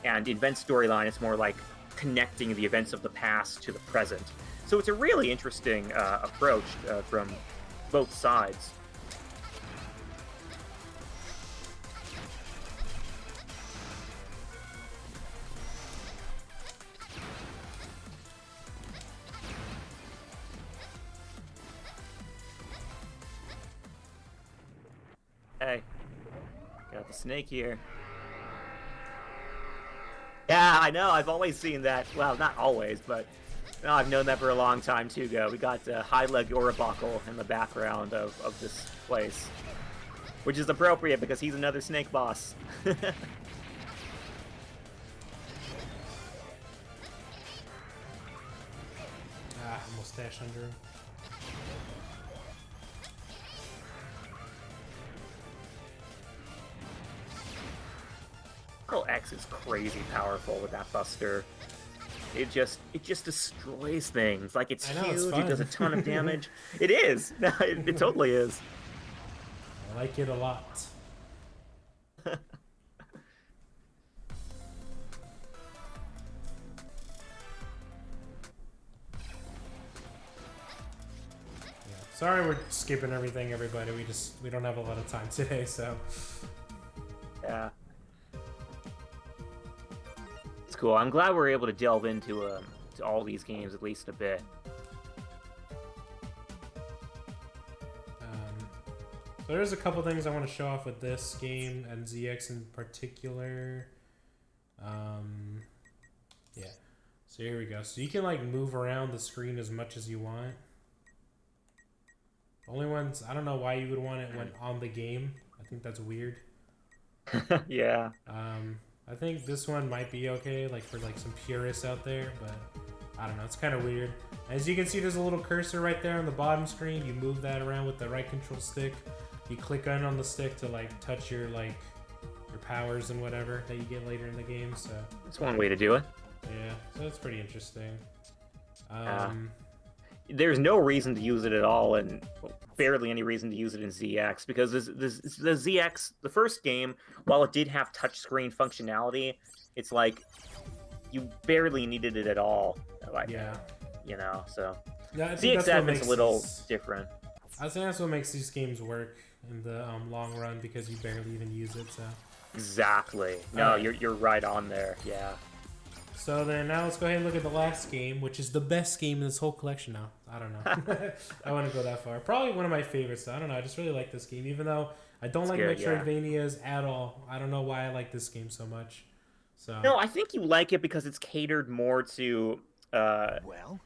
And in Vent's storyline, it's more like connecting the events of the past to the present. So it's a really interesting approach from both sides. Hey, got the snake here. Yeah, I know, I've always seen that. Well, not always, but I've known that for a long time too, Go. We got High Leg Orabuckle in the background of this place, which is appropriate because he's another snake boss. Almost dash under him. Girl X is crazy powerful with that Buster. It just destroys things. Like, it's huge. It does a ton of damage. It is. No, it totally is. I like it a lot. Yeah. Sorry, we're skipping everything, everybody. We don't have a lot of time today, so. Yeah. It's cool. I'm glad we're able to delve into to all these games at least a bit. So there's a couple things I want to show off with this game and ZX in particular. Yeah. So here we go. So you can like move around the screen as much as you want. Only ones, I don't know why you would want it when on the game. I think that's weird. Yeah. I think this one might be okay, like for like some purists out there, but I don't know, it's kind of weird. As you can see, there's a little cursor right there on the bottom screen. You move that around with the right control stick. You click on the stick to like touch your powers and whatever that you get later in the game. So that's one way to do it. Yeah, so it's pretty interesting. There's no reason to use it at all, and barely any reason to use it in ZX, because the ZX, the first game, while it did have touchscreen functionality, it's like you barely needed it at all. Like, yeah, so yeah, ZX Advent's a little different. I think that's what makes these games work in the long run, because you barely even use it. So exactly. No, you're right on there. Yeah. So then now let's go ahead and look at the last game, which is the best game in this whole collection now. I don't know. I wouldn't go that far. Probably one of my favorites. So I don't know. I just really like this game, even though I don't like Metroidvanias at all. I don't know why I like this game so much. So no, I think you like it because it's catered more to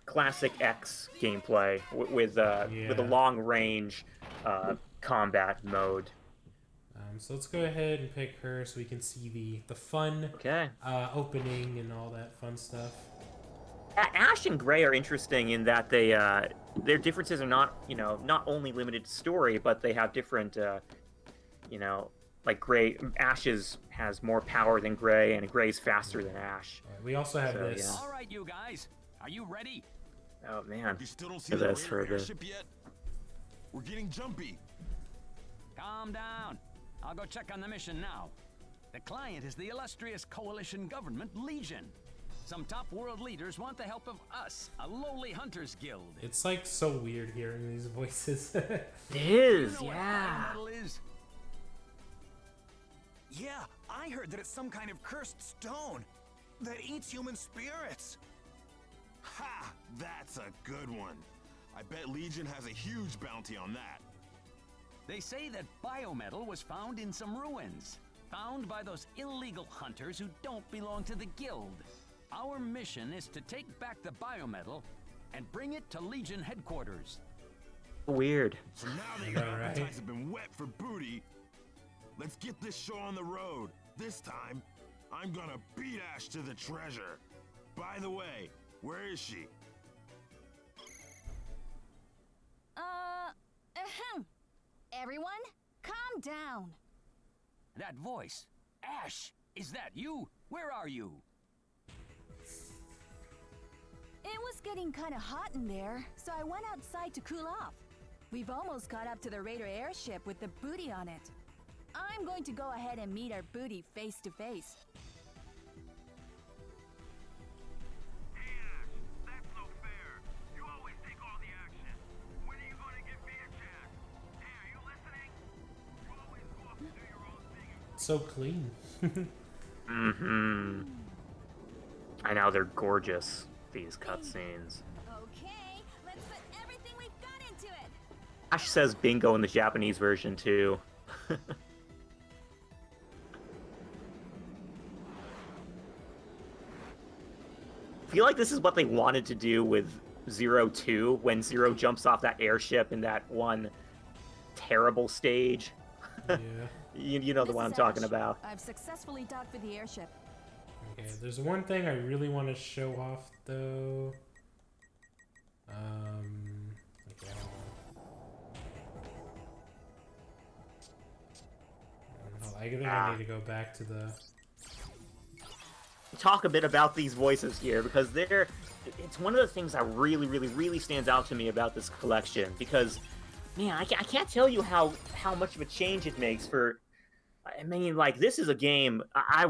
classic X gameplay with a long range combat mode. So let's go ahead and pick her so we can see the fun opening and all that fun stuff. Ash and Gray are interesting in that they their differences are not only limited to story, but they have different like Ash has more power than Gray, and Gray's faster than Ash. Right, we also have this. Yeah. All right, you guys, are you ready? Oh man, you still don't see the airship yet? We're getting jumpy. Calm down. I'll go check on the mission now. The client is the illustrious coalition government Legion. Some top world leaders want the help of us, a lowly hunters guild. It's like so weird hearing these voices. It is, You know yeah. what biometal is? Yeah, I heard that it's some kind of cursed stone that eats human spirits. Ha! That's a good one. I bet Legion has a huge bounty on that. They say that biometal was found in some ruins, found by those illegal hunters who don't belong to the guild. Our mission is to take back the biometal and bring it to Legion headquarters. Weird. So now that I your know, right? appetites have been wet for booty, let's get this show on the road. This time, I'm gonna beat Ash to the treasure. By the way, where is she? Ahem. Everyone, calm down. That voice, Ash, is that you? Where are you? It was getting kind of hot in there, so I went outside to cool off. We've almost caught up to the Raider airship with the booty on it. I'm going to go ahead and meet our booty face to face. Hey Ash, that's no fair. You always take all the action. When are you gonna give me a chance? Hey, are you listening? You always go up and do your own thing. So clean. Mm-hmm. I know, they're gorgeous, these cutscenes. Okay, let's put everything we've got into it. Ash says bingo in the Japanese version, too. I feel like this is what they wanted to do with Zero 2 when Zero jumps off that airship in that one terrible stage. Yeah. You know the This one I'm is talking Ash. about. I've successfully docked for the airship. Okay, there's one thing I really want to show off though. Okay, hold on. I think I need to go back to the. Talk a bit about these voices here, because it's one of the things that really stands out to me about this collection, because man, I can't tell you how much of a change it makes for. I mean, like, this is a game I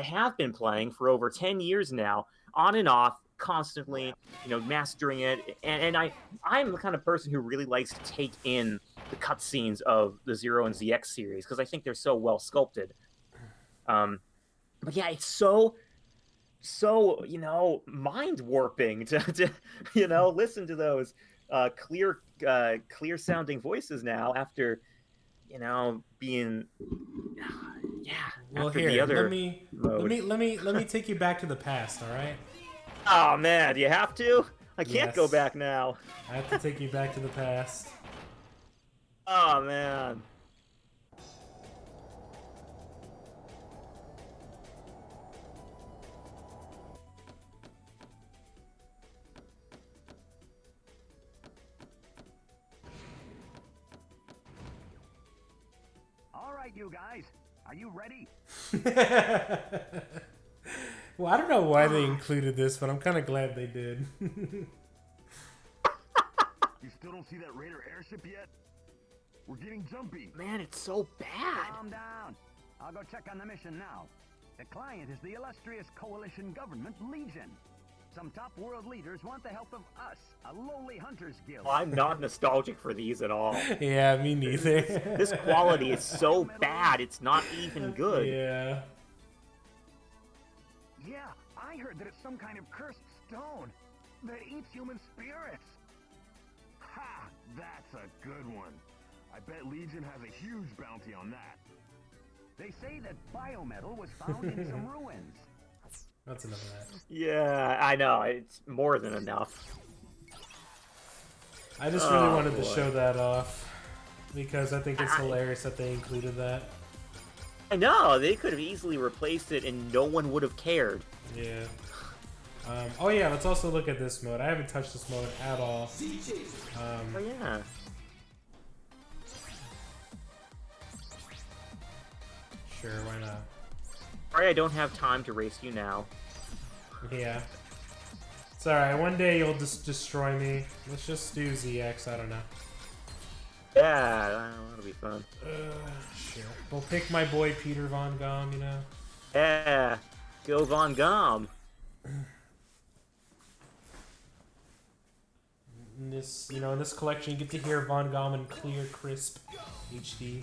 have been playing for over 10 years now, on and off, constantly, mastering it, and I'm the kind of person who really likes to take in the cutscenes of the Zero and ZX series, because I think they're so well sculpted. But yeah, it's so mind warping to listen to those clear sounding voices now after being Well, after here, the other let me take you back to the past. All right. Oh man, do you have to? I can't go Yes. back now. I have to take you back to the past. Oh man. All right, you guys, are you ready? Well, I don't know why they included this, but I'm kind of glad they did. You still don't see that Raider airship yet? We're getting jumpy. Man, it's so bad. Calm down. I'll go check on the mission now. The client is the illustrious coalition government, Legion. Some top world leaders want the help of us, a lowly hunters guild. Well, I'm not nostalgic for these at all. Yeah, me neither. This quality is so bad, it's not even good. Yeah. Yeah, I heard that it's some kind of cursed stone that eats human spirits. Ha! That's a good one. I bet Legion has a huge bounty on that. They say that biometal was found in some ruins. That's enough of that. Yeah, I know. It's more than enough. I just really wanted to boy. show that off because I think it's hilarious that they included that. I know, they could have easily replaced it and no one would have cared. Yeah. Oh yeah, let's also look at this mode. I haven't touched this mode at all. Oh yeah. Sure, why not? Sorry I don't have time to race you now. Yeah. It's alright, one day you'll just destroy me. Let's just do ZX, I don't know. Yeah, that'll be fun. Sure. We'll pick my boy Peter Von Gom, Yeah. Go Von Gom. In this, in this collection, you get to hear Von Gom in clear, crisp HD.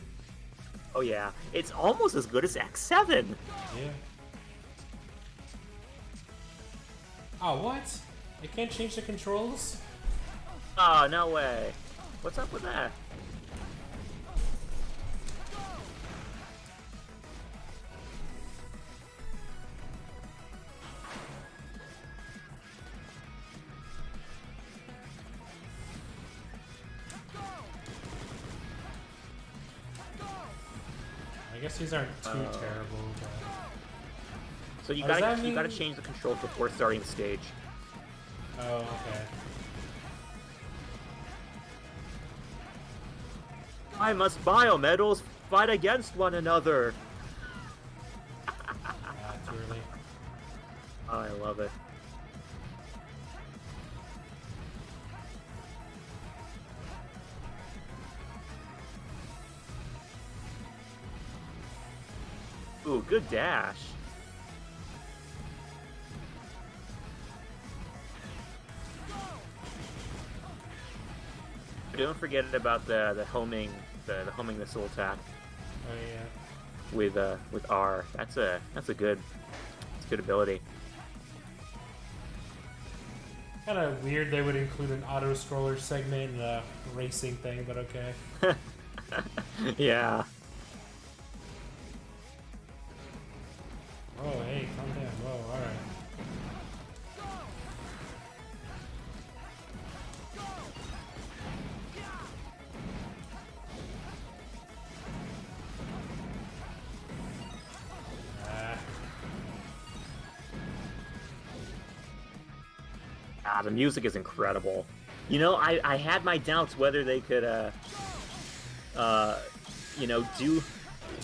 Oh yeah, it's almost as good as X7. Yeah. Oh, what? I can't change the controls? Oh, no way. What's up with that? I guess these aren't too terrible, but... So you does gotta that you gotta mean- change the controls before starting the stage. Oh, okay. Why must biometals fight against one another? Too early. Oh, I love it. Ooh, good dash. Don't forget about the homing missile attack Oh, yeah. with R. That's a good ability. Kind of weird they would include an auto-scroller segment in a racing thing, but okay. Yeah. Oh, hey, calm down. Whoa, alright. The music is incredible. You know, I had my doubts whether they could,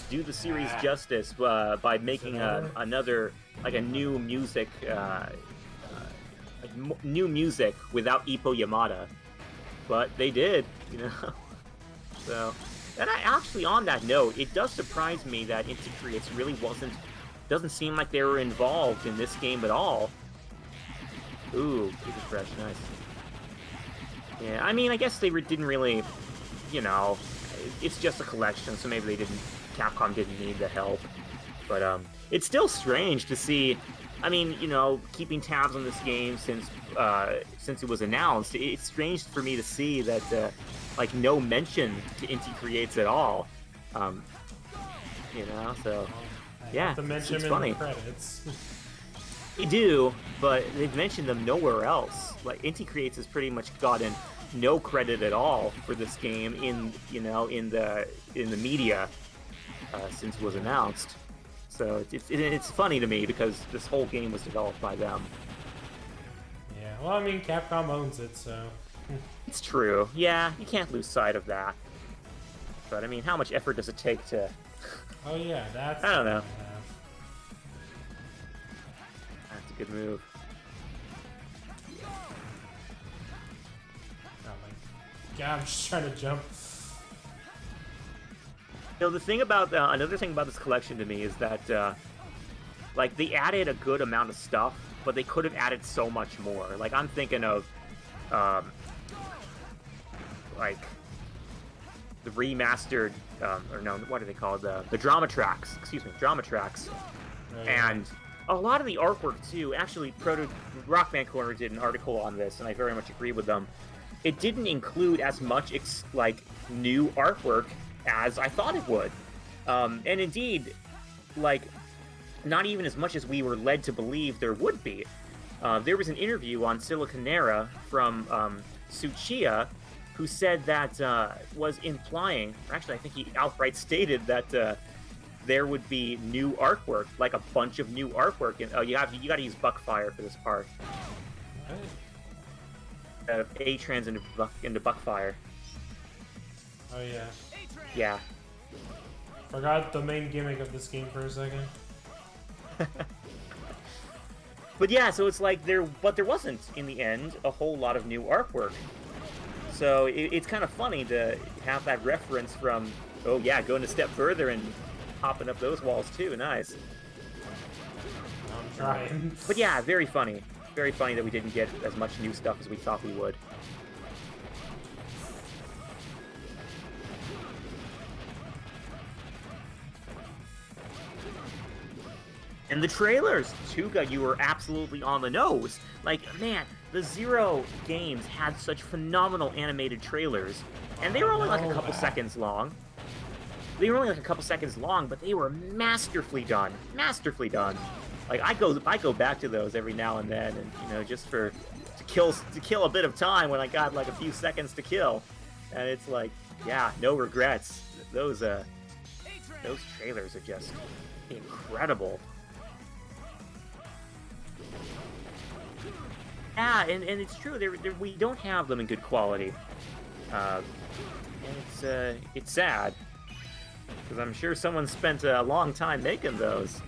do the series justice by making another, like a new music, new music without Ippo Yamada. But they did, So, and actually, on that note, it does surprise me that Inti Creates really doesn't seem like they were involved in this game at all. Ooh, keep it fresh, nice. Yeah, I mean, I guess they didn't really, it's just a collection, so maybe Capcom didn't need the help. But, it's still strange to see, I mean, keeping tabs on this game since it was announced, it's strange for me to see that, no mention to Inti Creates at all. So, yeah, To mention it's them funny. in the credits. They do, but they've mentioned them nowhere else. Like, Inti Creates has pretty much gotten no credit at all for this game in the media since it was announced. So it's funny to me because this whole game was developed by them. Yeah, well, I mean, Capcom owns it, so... It's true. Yeah, you can't lose sight of that. But I mean, how much effort does it take to? Oh yeah, that's... I don't know. That's a good move. Oh my god, I'm just trying to jump. The thing about another thing about this collection to me is that they added a good amount of stuff, but they could have added so much more. Like, I'm thinking of the remastered or no, what are they called? The drama tracks. Excuse me, drama tracks. Oh, yeah. And a lot of the artwork too. Actually, Rock Band Corner did an article on this, and I very much agree with them. It didn't include as much new artwork as I thought it would, and indeed, not even as much as we were led to believe there would be. There was an interview on Siliconera from Tsuchiya, who said that was implying, or actually I think he outright stated that there would be new artwork, like a bunch of new artwork. And you got to use Buckfire for this part. A-trans into Buckfire. Oh yeah. Yeah. Forgot the main gimmick of this game for a second. But yeah, so it's like there wasn't in the end a whole lot of new artwork. So it's kind of funny to have that reference from, oh yeah, going a step further and popping up those walls too. Nice. Trying. But yeah, very funny. Very funny that we didn't get as much new stuff as we thought we would. And the trailers! Tuga, you were absolutely on the nose. Like, man, the Zero games had such phenomenal animated trailers. And they were only like a couple seconds long. They were only like a couple seconds long, but they were masterfully done. Masterfully done. Like, I go back to those every now and then, and, you know, just to kill a bit of time when I got like a few seconds to kill. And it's like, yeah, no regrets. Those trailers are just incredible. Yeah, and it's true. We don't have them in good quality, and it's sad because I'm sure someone spent a long time making those.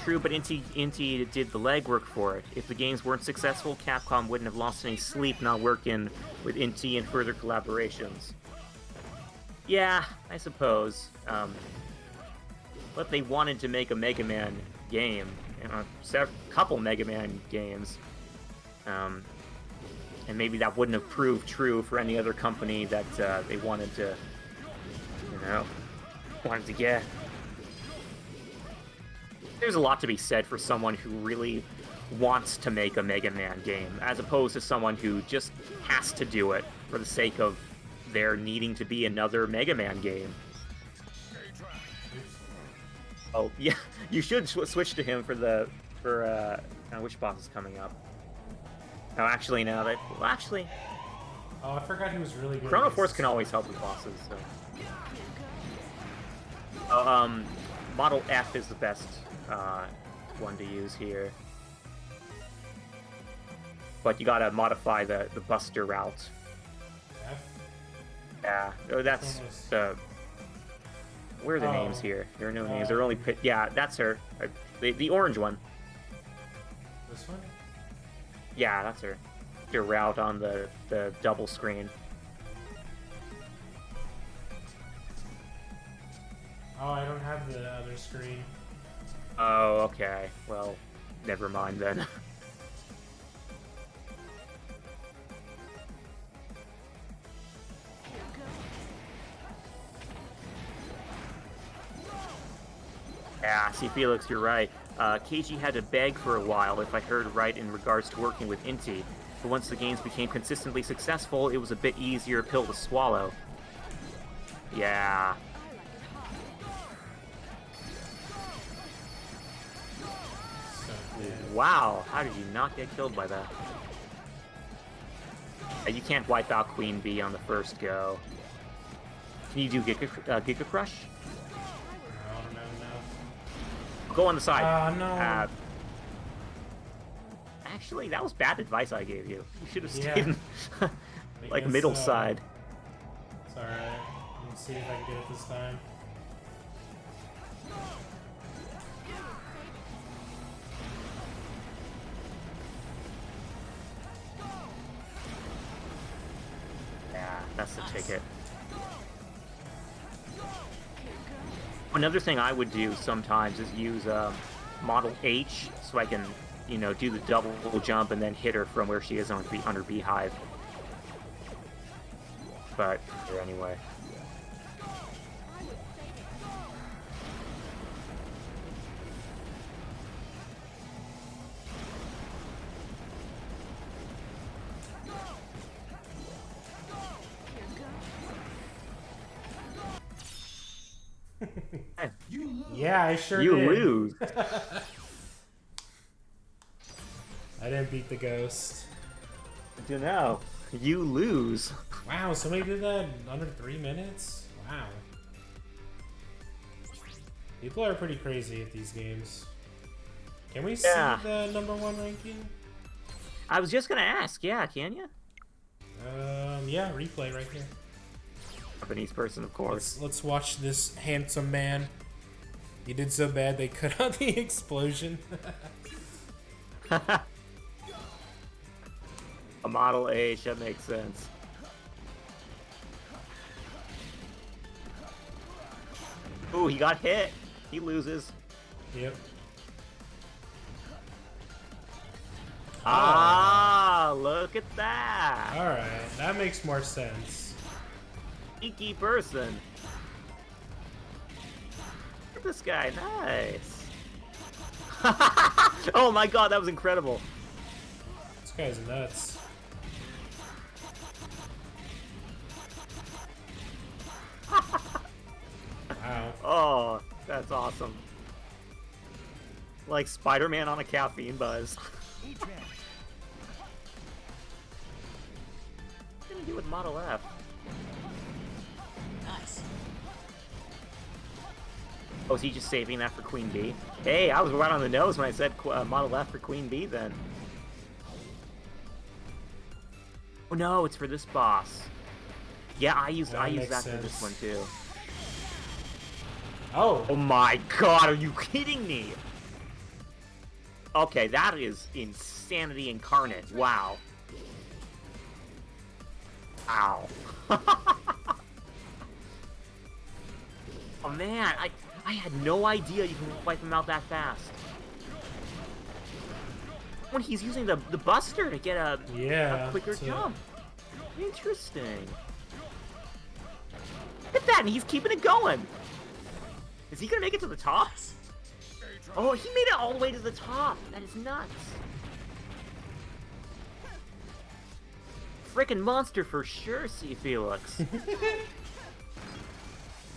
True, but Inti did the legwork for it. If the games weren't successful, Capcom wouldn't have lost any sleep not working with Inti and further collaborations. Yeah, I suppose. But they wanted to make a Mega Man game, a couple Mega Man games, and maybe that wouldn't have proved true for any other company that they wanted to get. There's a lot to be said for someone who really wants to make a Mega Man game, as opposed to someone who just has to do it for the sake of there needing to be another Mega Man game. Oh, yeah, you should switch to him for which boss is coming up. Oh, actually, now that... Well, actually... Oh, I forgot he was really good. Chrono Force can always help with bosses, so... Oh, Model F is the best one to use here. But you gotta modify the Buster route. F? Yeah, that's the... Where are the names here? There are no names. They're only... Yeah, that's her. The orange one. This one? Yeah, that's her. Your route on the double screen. Oh, I don't have the other screen. Oh, okay. Well, never mind then. Yeah, see, Felix, you're right. Keiji had to beg for a while, if I heard right, in regards to working with Inti. But once the games became consistently successful, it was a bit easier pill to swallow. Yeah. Wow, how did you not get killed by that? You can't wipe out Queen Bee on the first go. Can you do Giga Crush? Go on the side. No. Actually, that was bad advice I gave you. You should have stayed in, like, guess, middle side. It's alright. Let's see if I can get it this time. Yeah, that's the ticket. Another thing I would do sometimes is use Model H so I can, you know, do the double jump and then hit her from where she is on her beehive. But here anyway. Yeah, I sure did. You lose. I didn't beat the ghost. I don't know. You lose. Wow, somebody did that in under 3 minutes? Wow. People are pretty crazy at these games. Can we see the #1 ranking? I was just gonna ask, yeah, can you? Yeah, replay right here. Japanese person, of course. Let's watch this handsome man. He did so bad they cut out the explosion. A Model H, that makes sense. Ooh, he got hit. He loses. Yep. Ah, look at that. Alright, that makes more sense. Sneaky person. Look at this guy. Nice. Oh my god, that was incredible. This guy's nuts. Wow. Oh, that's awesome. Like Spider-Man on a caffeine buzz. What are you gonna do with Model F? Nice. Oh, is he just saving that for Queen Bee? Hey, I was right on the nose when I said Model F for Queen Bee then. Oh no, it's for this boss. Yeah, I use that for this one too. Oh! Oh my god, are you kidding me? Okay, that is insanity incarnate. Wow. Ow. Oh man, I had no idea you can wipe him out that fast. When he's using the buster to get a quicker jump. Interesting. Look at that, and he's keeping it going. Is he gonna make it to the top? Oh, he made it all the way to the top. That is nuts. Frickin' monster for sure, C. Felix.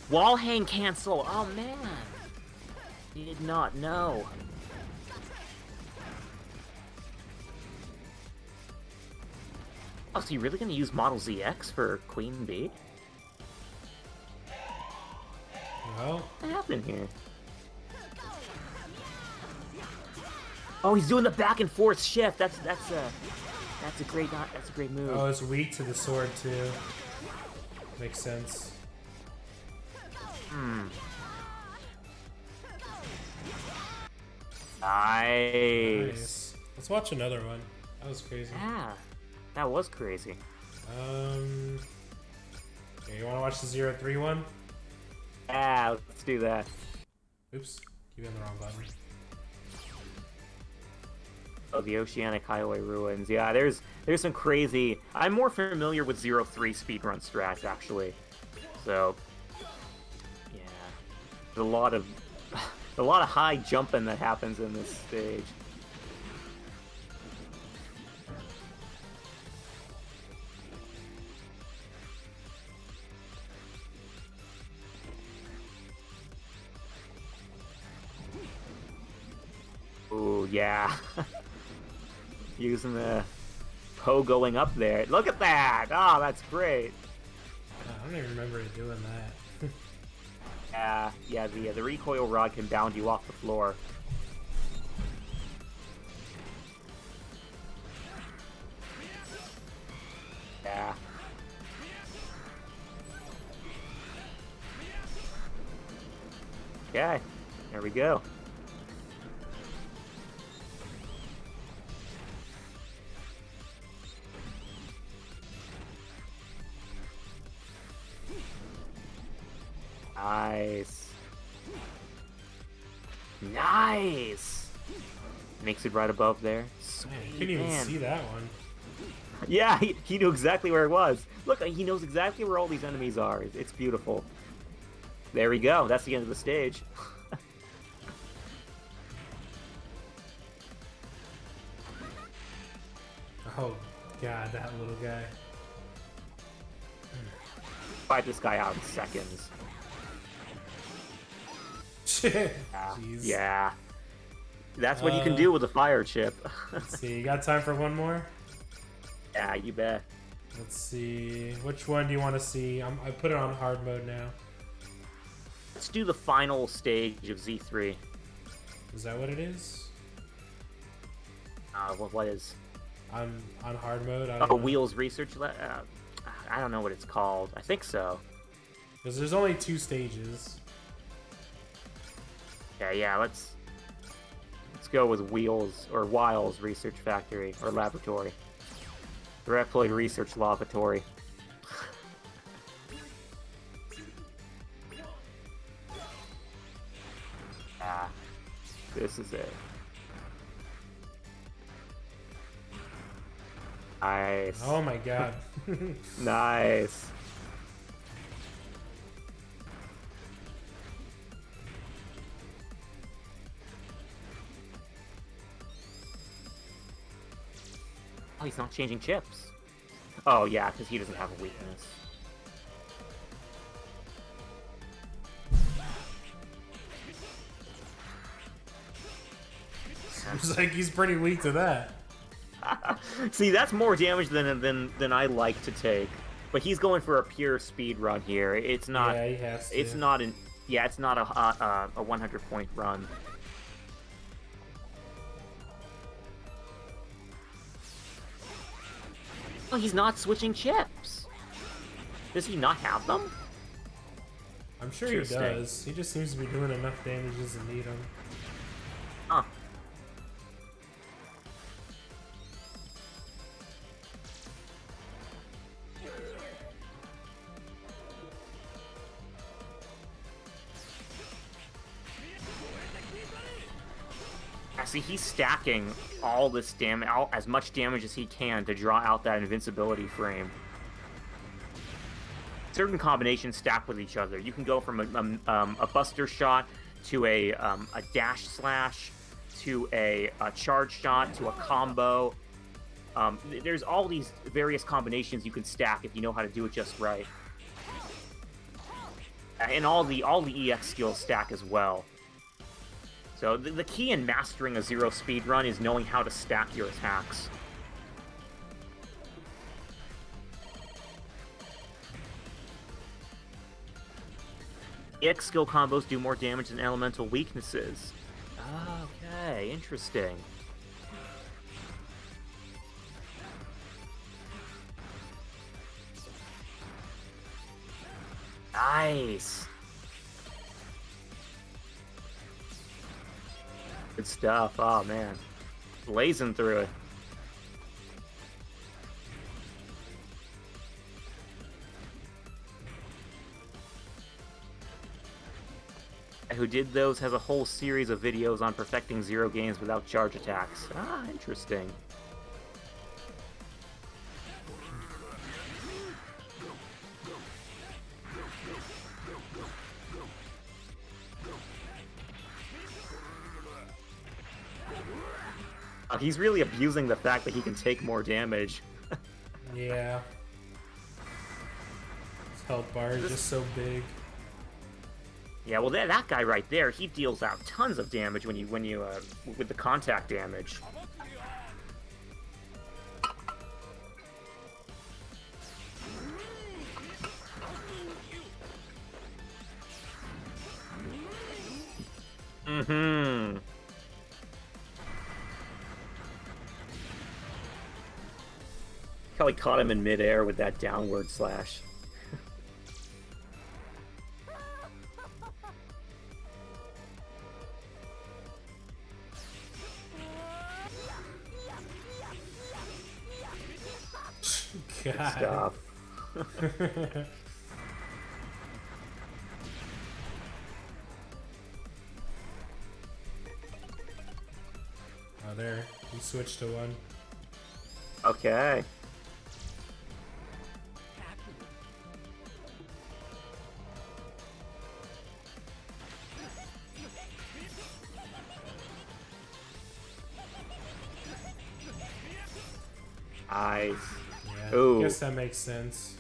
Wall hang cancel. Oh man. Did not know. Oh, so you really gonna use Model ZX for Queen Bee? Well, What happened here? Oh, he's doing the back and forth shift. That's a great move. oh, it's weak to the sword too. Makes sense. Nice. Let's watch another one. That was crazy. Yeah, that was crazy. Okay, you want to watch the 0-3 one? Yeah, let's do that. Oops, keep on the wrong button. Oh, the Oceanic Highway Ruins. Yeah, there's some crazy. I'm more familiar with 0-3 speedrun strats actually. So, yeah, there's a lot of high jumping that happens in this stage. Ooh, yeah. Using the Poe going up there. Look at that! Oh, that's great. I don't even remember it doing that. Yeah, the recoil rod can bound you off the floor. Yeah. Okay, there we go. Nice. Nice! Makes it right above there. Sweet, Man, you couldn't even see that one. Yeah, he knew exactly where it was. Look, he knows exactly where all these enemies are. It's beautiful. There we go. That's the end of the stage. Oh, God, that little guy. Fight this guy out in seconds. Jeez. Yeah. That's what you can do with a fire chip. Let's see, you got time for one more? Yeah, you bet. Let's see, which one do you want to see? I put it on hard mode now. Let's do the final stage of Z3. Is that what it is? What is? On hard mode? I Oh, don't know. Wheels Research I don't know what it's called. I think so. Because there's only 2 stages. Yeah, let's go with Wheels or Wiles Research Factory or Laboratory. Reploid Research This is it. Nice. Oh my god. Nice. Oh, he's not changing chips. Oh, yeah, because he doesn't have a weakness. Seems like he's pretty weak to that. See, that's more damage than I like to take. But he's going for a pure speed run here. It's not. Yeah, he has to. It's not an. Yeah, it's not a 100-point run. Oh, he's not switching chips. Does he not have them? I'm sure he does. He just seems to be doing enough damage to need them. Huh. See, he's stacking all this damage, as much damage as he can to draw out that invincibility frame. Certain combinations stack with each other. You can go from a Buster Shot to a Dash Slash to a Charge Shot to a combo. There's all these various combinations you can stack if you know how to do it just right. And all the EX skills stack as well. So the key in mastering a zero speed run is knowing how to stack your attacks. EX skill combos do more damage than elemental weaknesses. Okay, interesting. Nice. Good stuff. Oh, man. Blazing through it. Who did those has a whole series of videos on perfecting zero games without charge attacks. Ah, interesting. He's really abusing the fact that he can take more damage. Yeah. His health bar is just so big. Yeah, well, that guy right there, he deals out tons of damage when you with the contact damage. Mm-hmm. Probably caught him in midair with that downward slash. God. Stop. Oh, there. He switched to one. Okay. Nice. Yeah, Ooh. I guess that makes sense.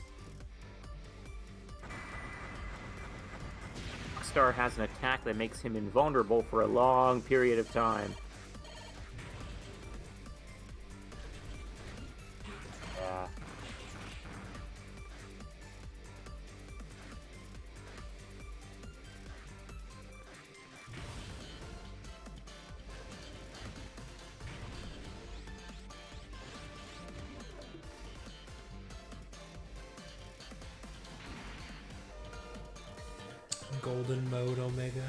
Rockstar has an attack that makes him invulnerable for a long period of time. Yeah. Golden mode Omega.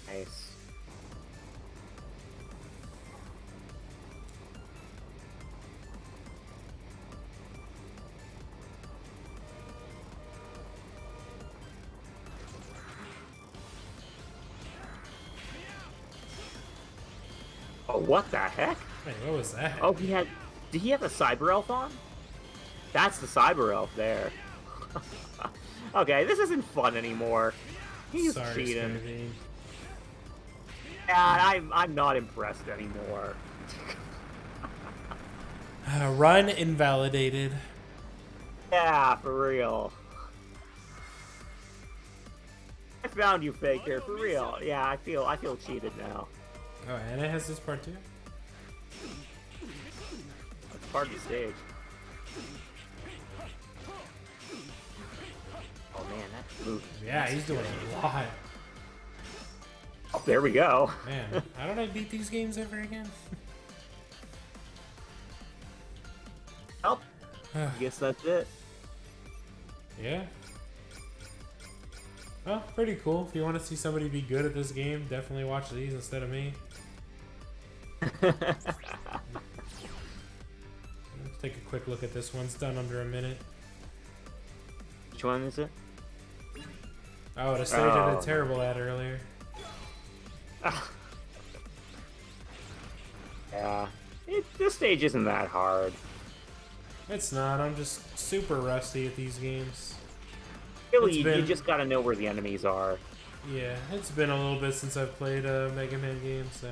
Nice. Oh, what the heck? Wait, what was that? Oh, did he have a Cyber Elf on? That's the Cyber Elf there. Okay, this isn't fun anymore. He's Sorry, cheating. Scooby. Yeah, I'm not impressed anymore. Run invalidated. Yeah, for real. I found you, Faker, for real. Yeah, I feel cheated now. Oh, and it has this part too? It's part of the stage. Oh man, that move. Yeah, he's doing a lot. Oh, there we go. Man, how don't I beat these games ever again? Well, I guess that's it. Yeah. Well, pretty cool. If you want to see somebody be good at this game, definitely watch these instead of me. Let's take a quick look at this one. It's done under a minute. Which one is it? Oh, the stage I did terrible at earlier. Yeah, this stage isn't that hard. It's not. I'm just super rusty at these games. Really, you just gotta know where the enemies are. Yeah, it's been a little bit since I've played a Mega Man game, so...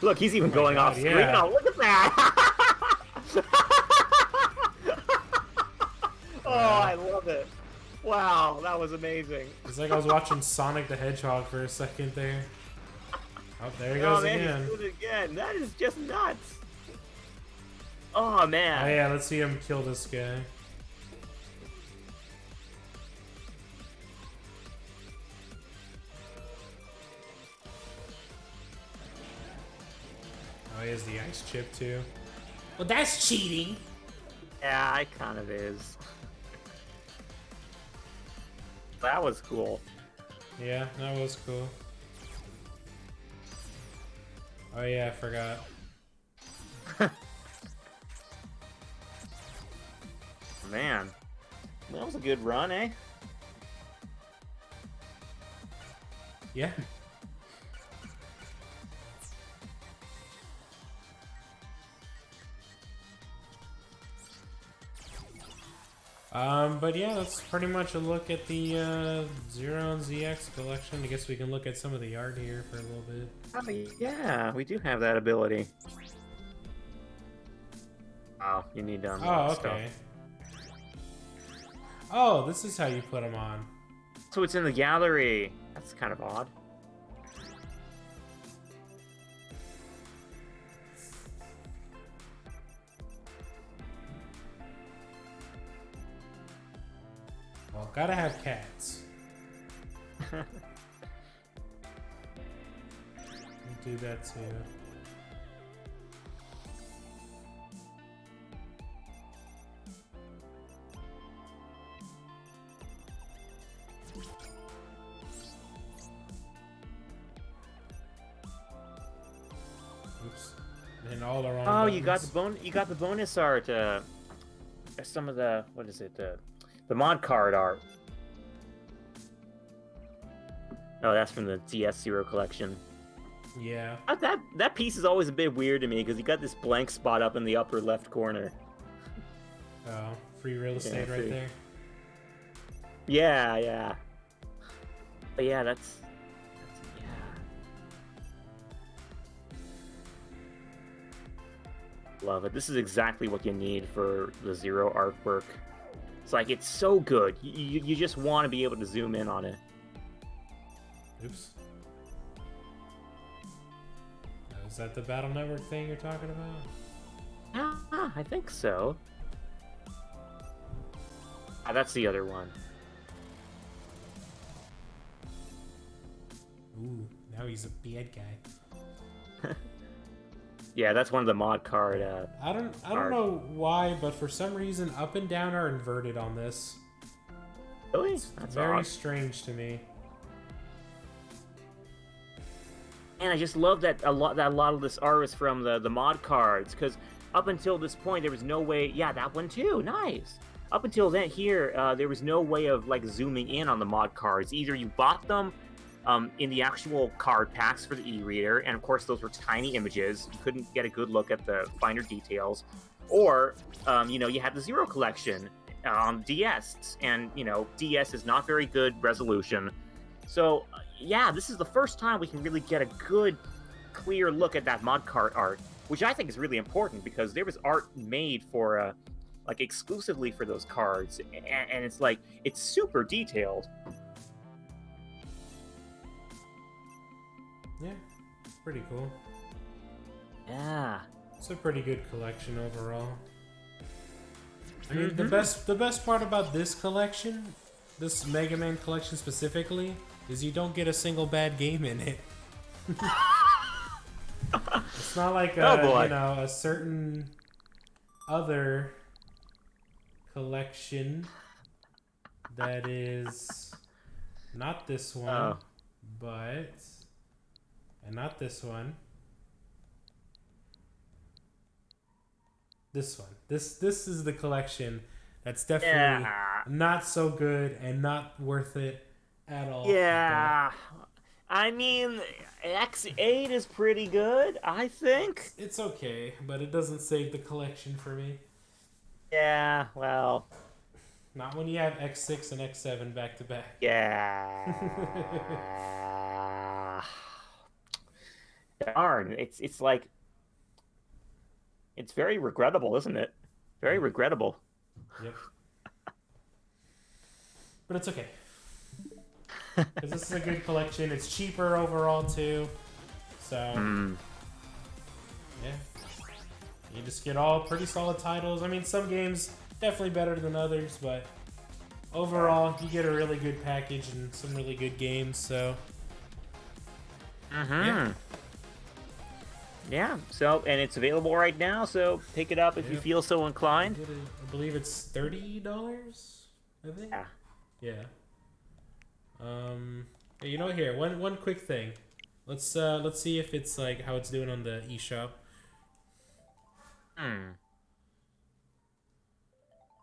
Look, he's even going God, off screen. yeah. Oh, look at that! Oh, I love it. Wow, that was amazing. It's like I was watching Sonic the Hedgehog for a second there. Oh, there he goes man, again. he's doing it again. That is just nuts. Oh, man. Oh yeah, let's see him kill this guy. Oh, he has the ice chip too. Well, that's cheating. Yeah, it kind of is. That was cool. Yeah, that was cool. Oh yeah, I forgot. Man, that was a good run, eh? Yeah. But yeah, that's pretty much a look at the Zero and ZX collection. I guess we can look at some of the art here for a little bit. Oh, yeah, we do have that ability. Oh, you need to unlock okay. stuff. Oh, this is how you put them on. So it's in the gallery. That's kind of odd. Well, gotta have cats. We'll do that too. Oops. And all the wrong Oh, buttons. you got the bonus art. Some of the what is it? The mod card art. Oh, that's from the DS0 collection. Yeah. That piece is always a bit weird to me because you got this blank spot up in the upper left corner. Oh, free real estate right free. there. Yeah, yeah. But yeah, that's yeah. Love it. This is exactly what you need for the Zero artwork. It's like it's so good. You just want to be able to zoom in on it. Oops. Is that the Battle Network thing you're talking about? Ah, I think so. Ah, that's the other one. Ooh, now he's a bad guy. Yeah, that's one of the mod card. I don't know why, but for some reason, up and down are inverted on this. Really? It's That's very odd. strange to me. And I just love that a lot of this art is from the mod cards, because up until this point there was no way. Yeah, that one too. Nice. Up until then, here there was no way of like zooming in on the mod cards. Either you bought them, in the actual card packs for the e-reader, and of course those were tiny images. You couldn't get a good look at the finer details. Or, you had the Zero collection on DS, and DS is not very good resolution. So, yeah, this is the first time we can really get a good, clear look at that mod card art, which I think is really important because there was art made for, exclusively for those cards, and it's super detailed. Yeah, pretty cool. Yeah. It's a pretty good collection overall. I mean, the best part about this collection, this Mega Man collection specifically, is you don't get a single bad game in it. It's not like a certain other collection that is not this one, and not this one. This one. This is the collection that's definitely not so good and not worth it at all. Yeah. I mean, X8 is pretty good, I think. It's okay, but it doesn't save the collection for me. Yeah, well. Not when you have X6 and X7 back to back. Yeah. Darn, it's like, it's very regrettable, isn't it? Very regrettable. Yep. But it's okay. Because this is a good collection. It's cheaper overall, too. So, yeah. You just get all pretty solid titles. I mean, some games definitely better than others, but overall, you get a really good package and some really good games, so... Yeah. Yeah, so, and it's available right now, so pick it up if you feel so inclined. I believe it's $30, I think? Yeah. Yeah. Here, one quick thing. Let's see if it's like how it's doing on the eShop.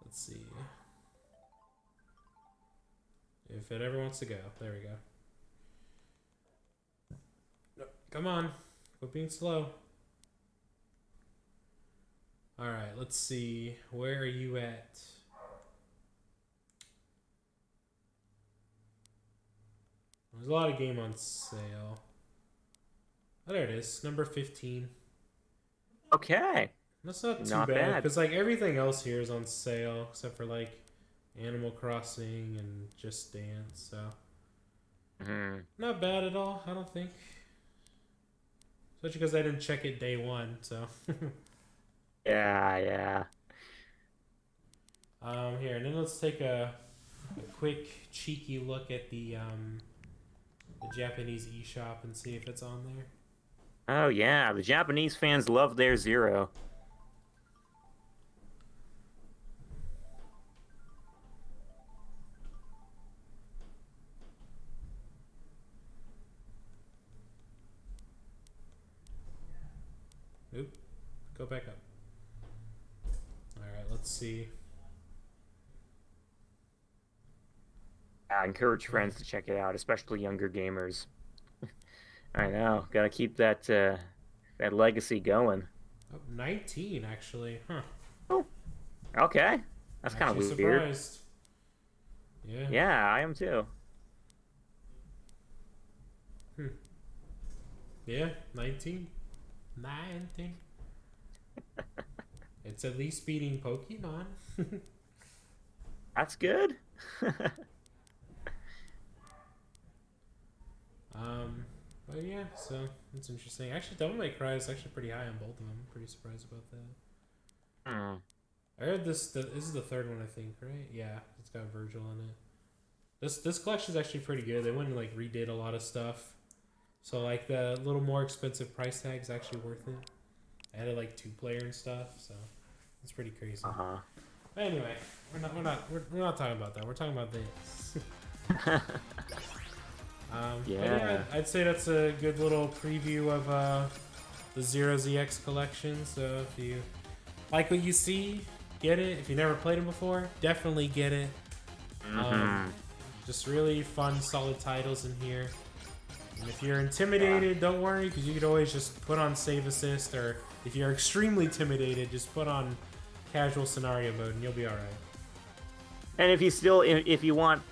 Let's see. If it ever wants to go. There we go. No, come on. Quit being slow. Alright, let's see. Where are you at? There's a lot of game on sale. Oh, there it is. Number 15. Okay. That's not too Not bad. bad. Because, like, everything else here is on sale. Except for, like, Animal Crossing and Just Dance. So, not bad at all, I don't think. Especially because I didn't check it day one, so. Yeah. Here, and then let's take a quick cheeky look at the Japanese eShop and see if it's on there. Oh yeah, the Japanese fans love their Zero. Oop. Go back up. Alright, let's see. I encourage friends to check it out, especially younger gamers. I know, gotta keep that that legacy going. Oh, 19 actually, huh? Oh, okay, that's kind of weird. Surprised. Yeah. Yeah, I am too. Yeah, 19. 19. It's at least beating Pokemon. That's good. But yeah, so it's interesting. Actually, Devil May Cry is actually pretty high on both of them. I'm pretty surprised about that. I heard this is the third one, I think, right? Yeah, it's got Virgil in it. This collection is actually pretty good. They went and like redid a lot of stuff, so like the little more expensive price tag is actually worth it. I added like 2-player and stuff, so it's pretty crazy. But anyway, we're not talking about that. We're talking about this. Yeah, I'd say that's a good little preview of the Zero ZX collection. So if you like what you see, get it. If you never played them before, definitely get it. Just really fun, solid titles in here. And if you're intimidated, don't worry, because you could always just put on save assist, or if you're extremely intimidated, just put on casual scenario mode, and you'll be all right. And if you want,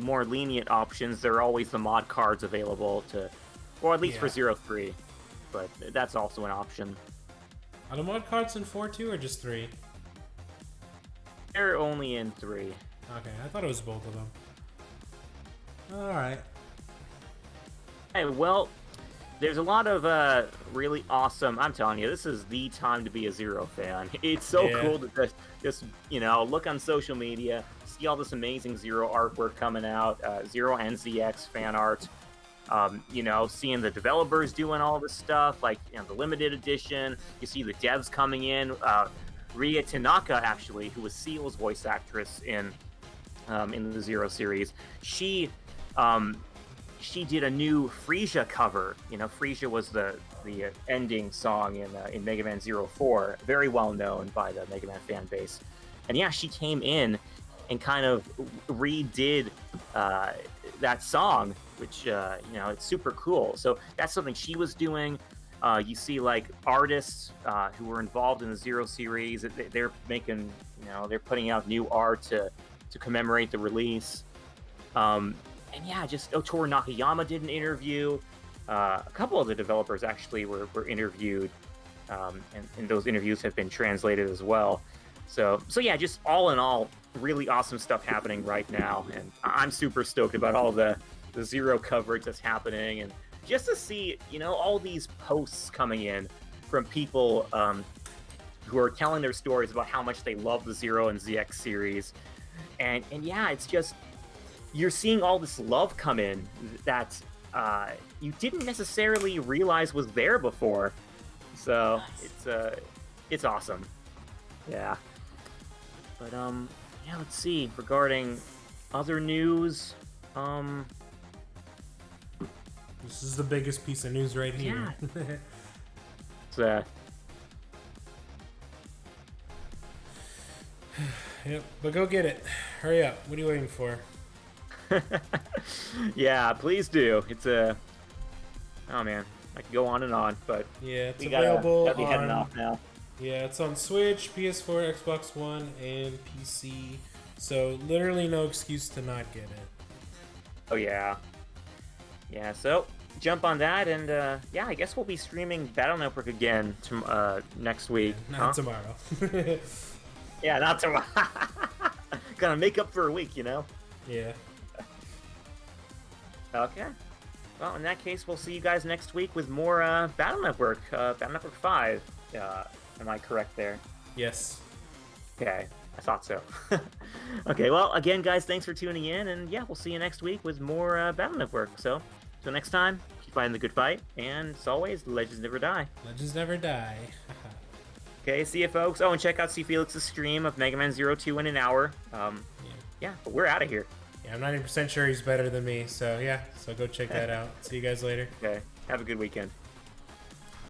more lenient options, there are always the mod cards available or at least for 0-3. But that's also an option. Are the mod cards in 4-2 or just 3? They're only in 3. Okay, I thought it was both of them. Alright. Hey, well, there's a lot of really awesome... I'm telling you, this is the time to be a Zero fan. It's so cool to just look on social media, see all this amazing Zero artwork coming out, Zero and ZX fan art. Seeing the developers doing all this stuff, like the limited edition. You see the devs coming in. Ria Tanaka, actually, who was Seal's voice actress in the Zero series, she did a new Frisia cover. Frisia was the ending song in Mega Man 04, very well known by the Mega Man fan base. And yeah, she came in and kind of redid that song, which it's super cool. So that's something she was doing. You see like artists who were involved in the Zero series. They're making, they're putting out new art to commemorate the release. And yeah, just Otoru Nakayama did an interview. A couple of the developers actually were interviewed, and those interviews have been translated as well. So yeah, just all in all, really awesome stuff happening right now, and I'm super stoked about all the Zero coverage that's happening, and just to see all these posts coming in from people who are telling their stories about how much they love the Zero and ZX series, and yeah, it's just you're seeing all this love come in that you didn't necessarily realize was there before. So it's awesome. Yeah. But yeah, let's see. Regarding other news, this is the biggest piece of news right here. Yeah. Yep, but go get it. Hurry up. What are you waiting for? Yeah, please do. It's oh man, I can go on and on, but yeah, it's available. available be heading off now. Yeah, it's on Switch, PS4, Xbox One, and PC. So literally no excuse to not get it. Oh yeah. Yeah, so jump on that, and yeah, I guess we'll be streaming Battle Network again next week. Not tomorrow. Yeah, not tomorrow. Gonna make up for a week, Yeah. Okay. Well, in that case, we'll see you guys next week with more Battle Network, Battle Network 5. Am I correct there? Yes. Okay, I thought so. Okay, well, again, guys, thanks for tuning in, and yeah, we'll see you next week with more Battle Network. So, till next time, keep fighting the good fight, and as always, legends never die. Legends never die. Okay, see you, folks. Oh, and check out C. Felix's stream of Mega Man 02 in an hour. Yeah, but we're out of here. Yeah, I'm 90% sure he's better than me, so yeah, so go check that out. See you guys later. Okay, have a good weekend.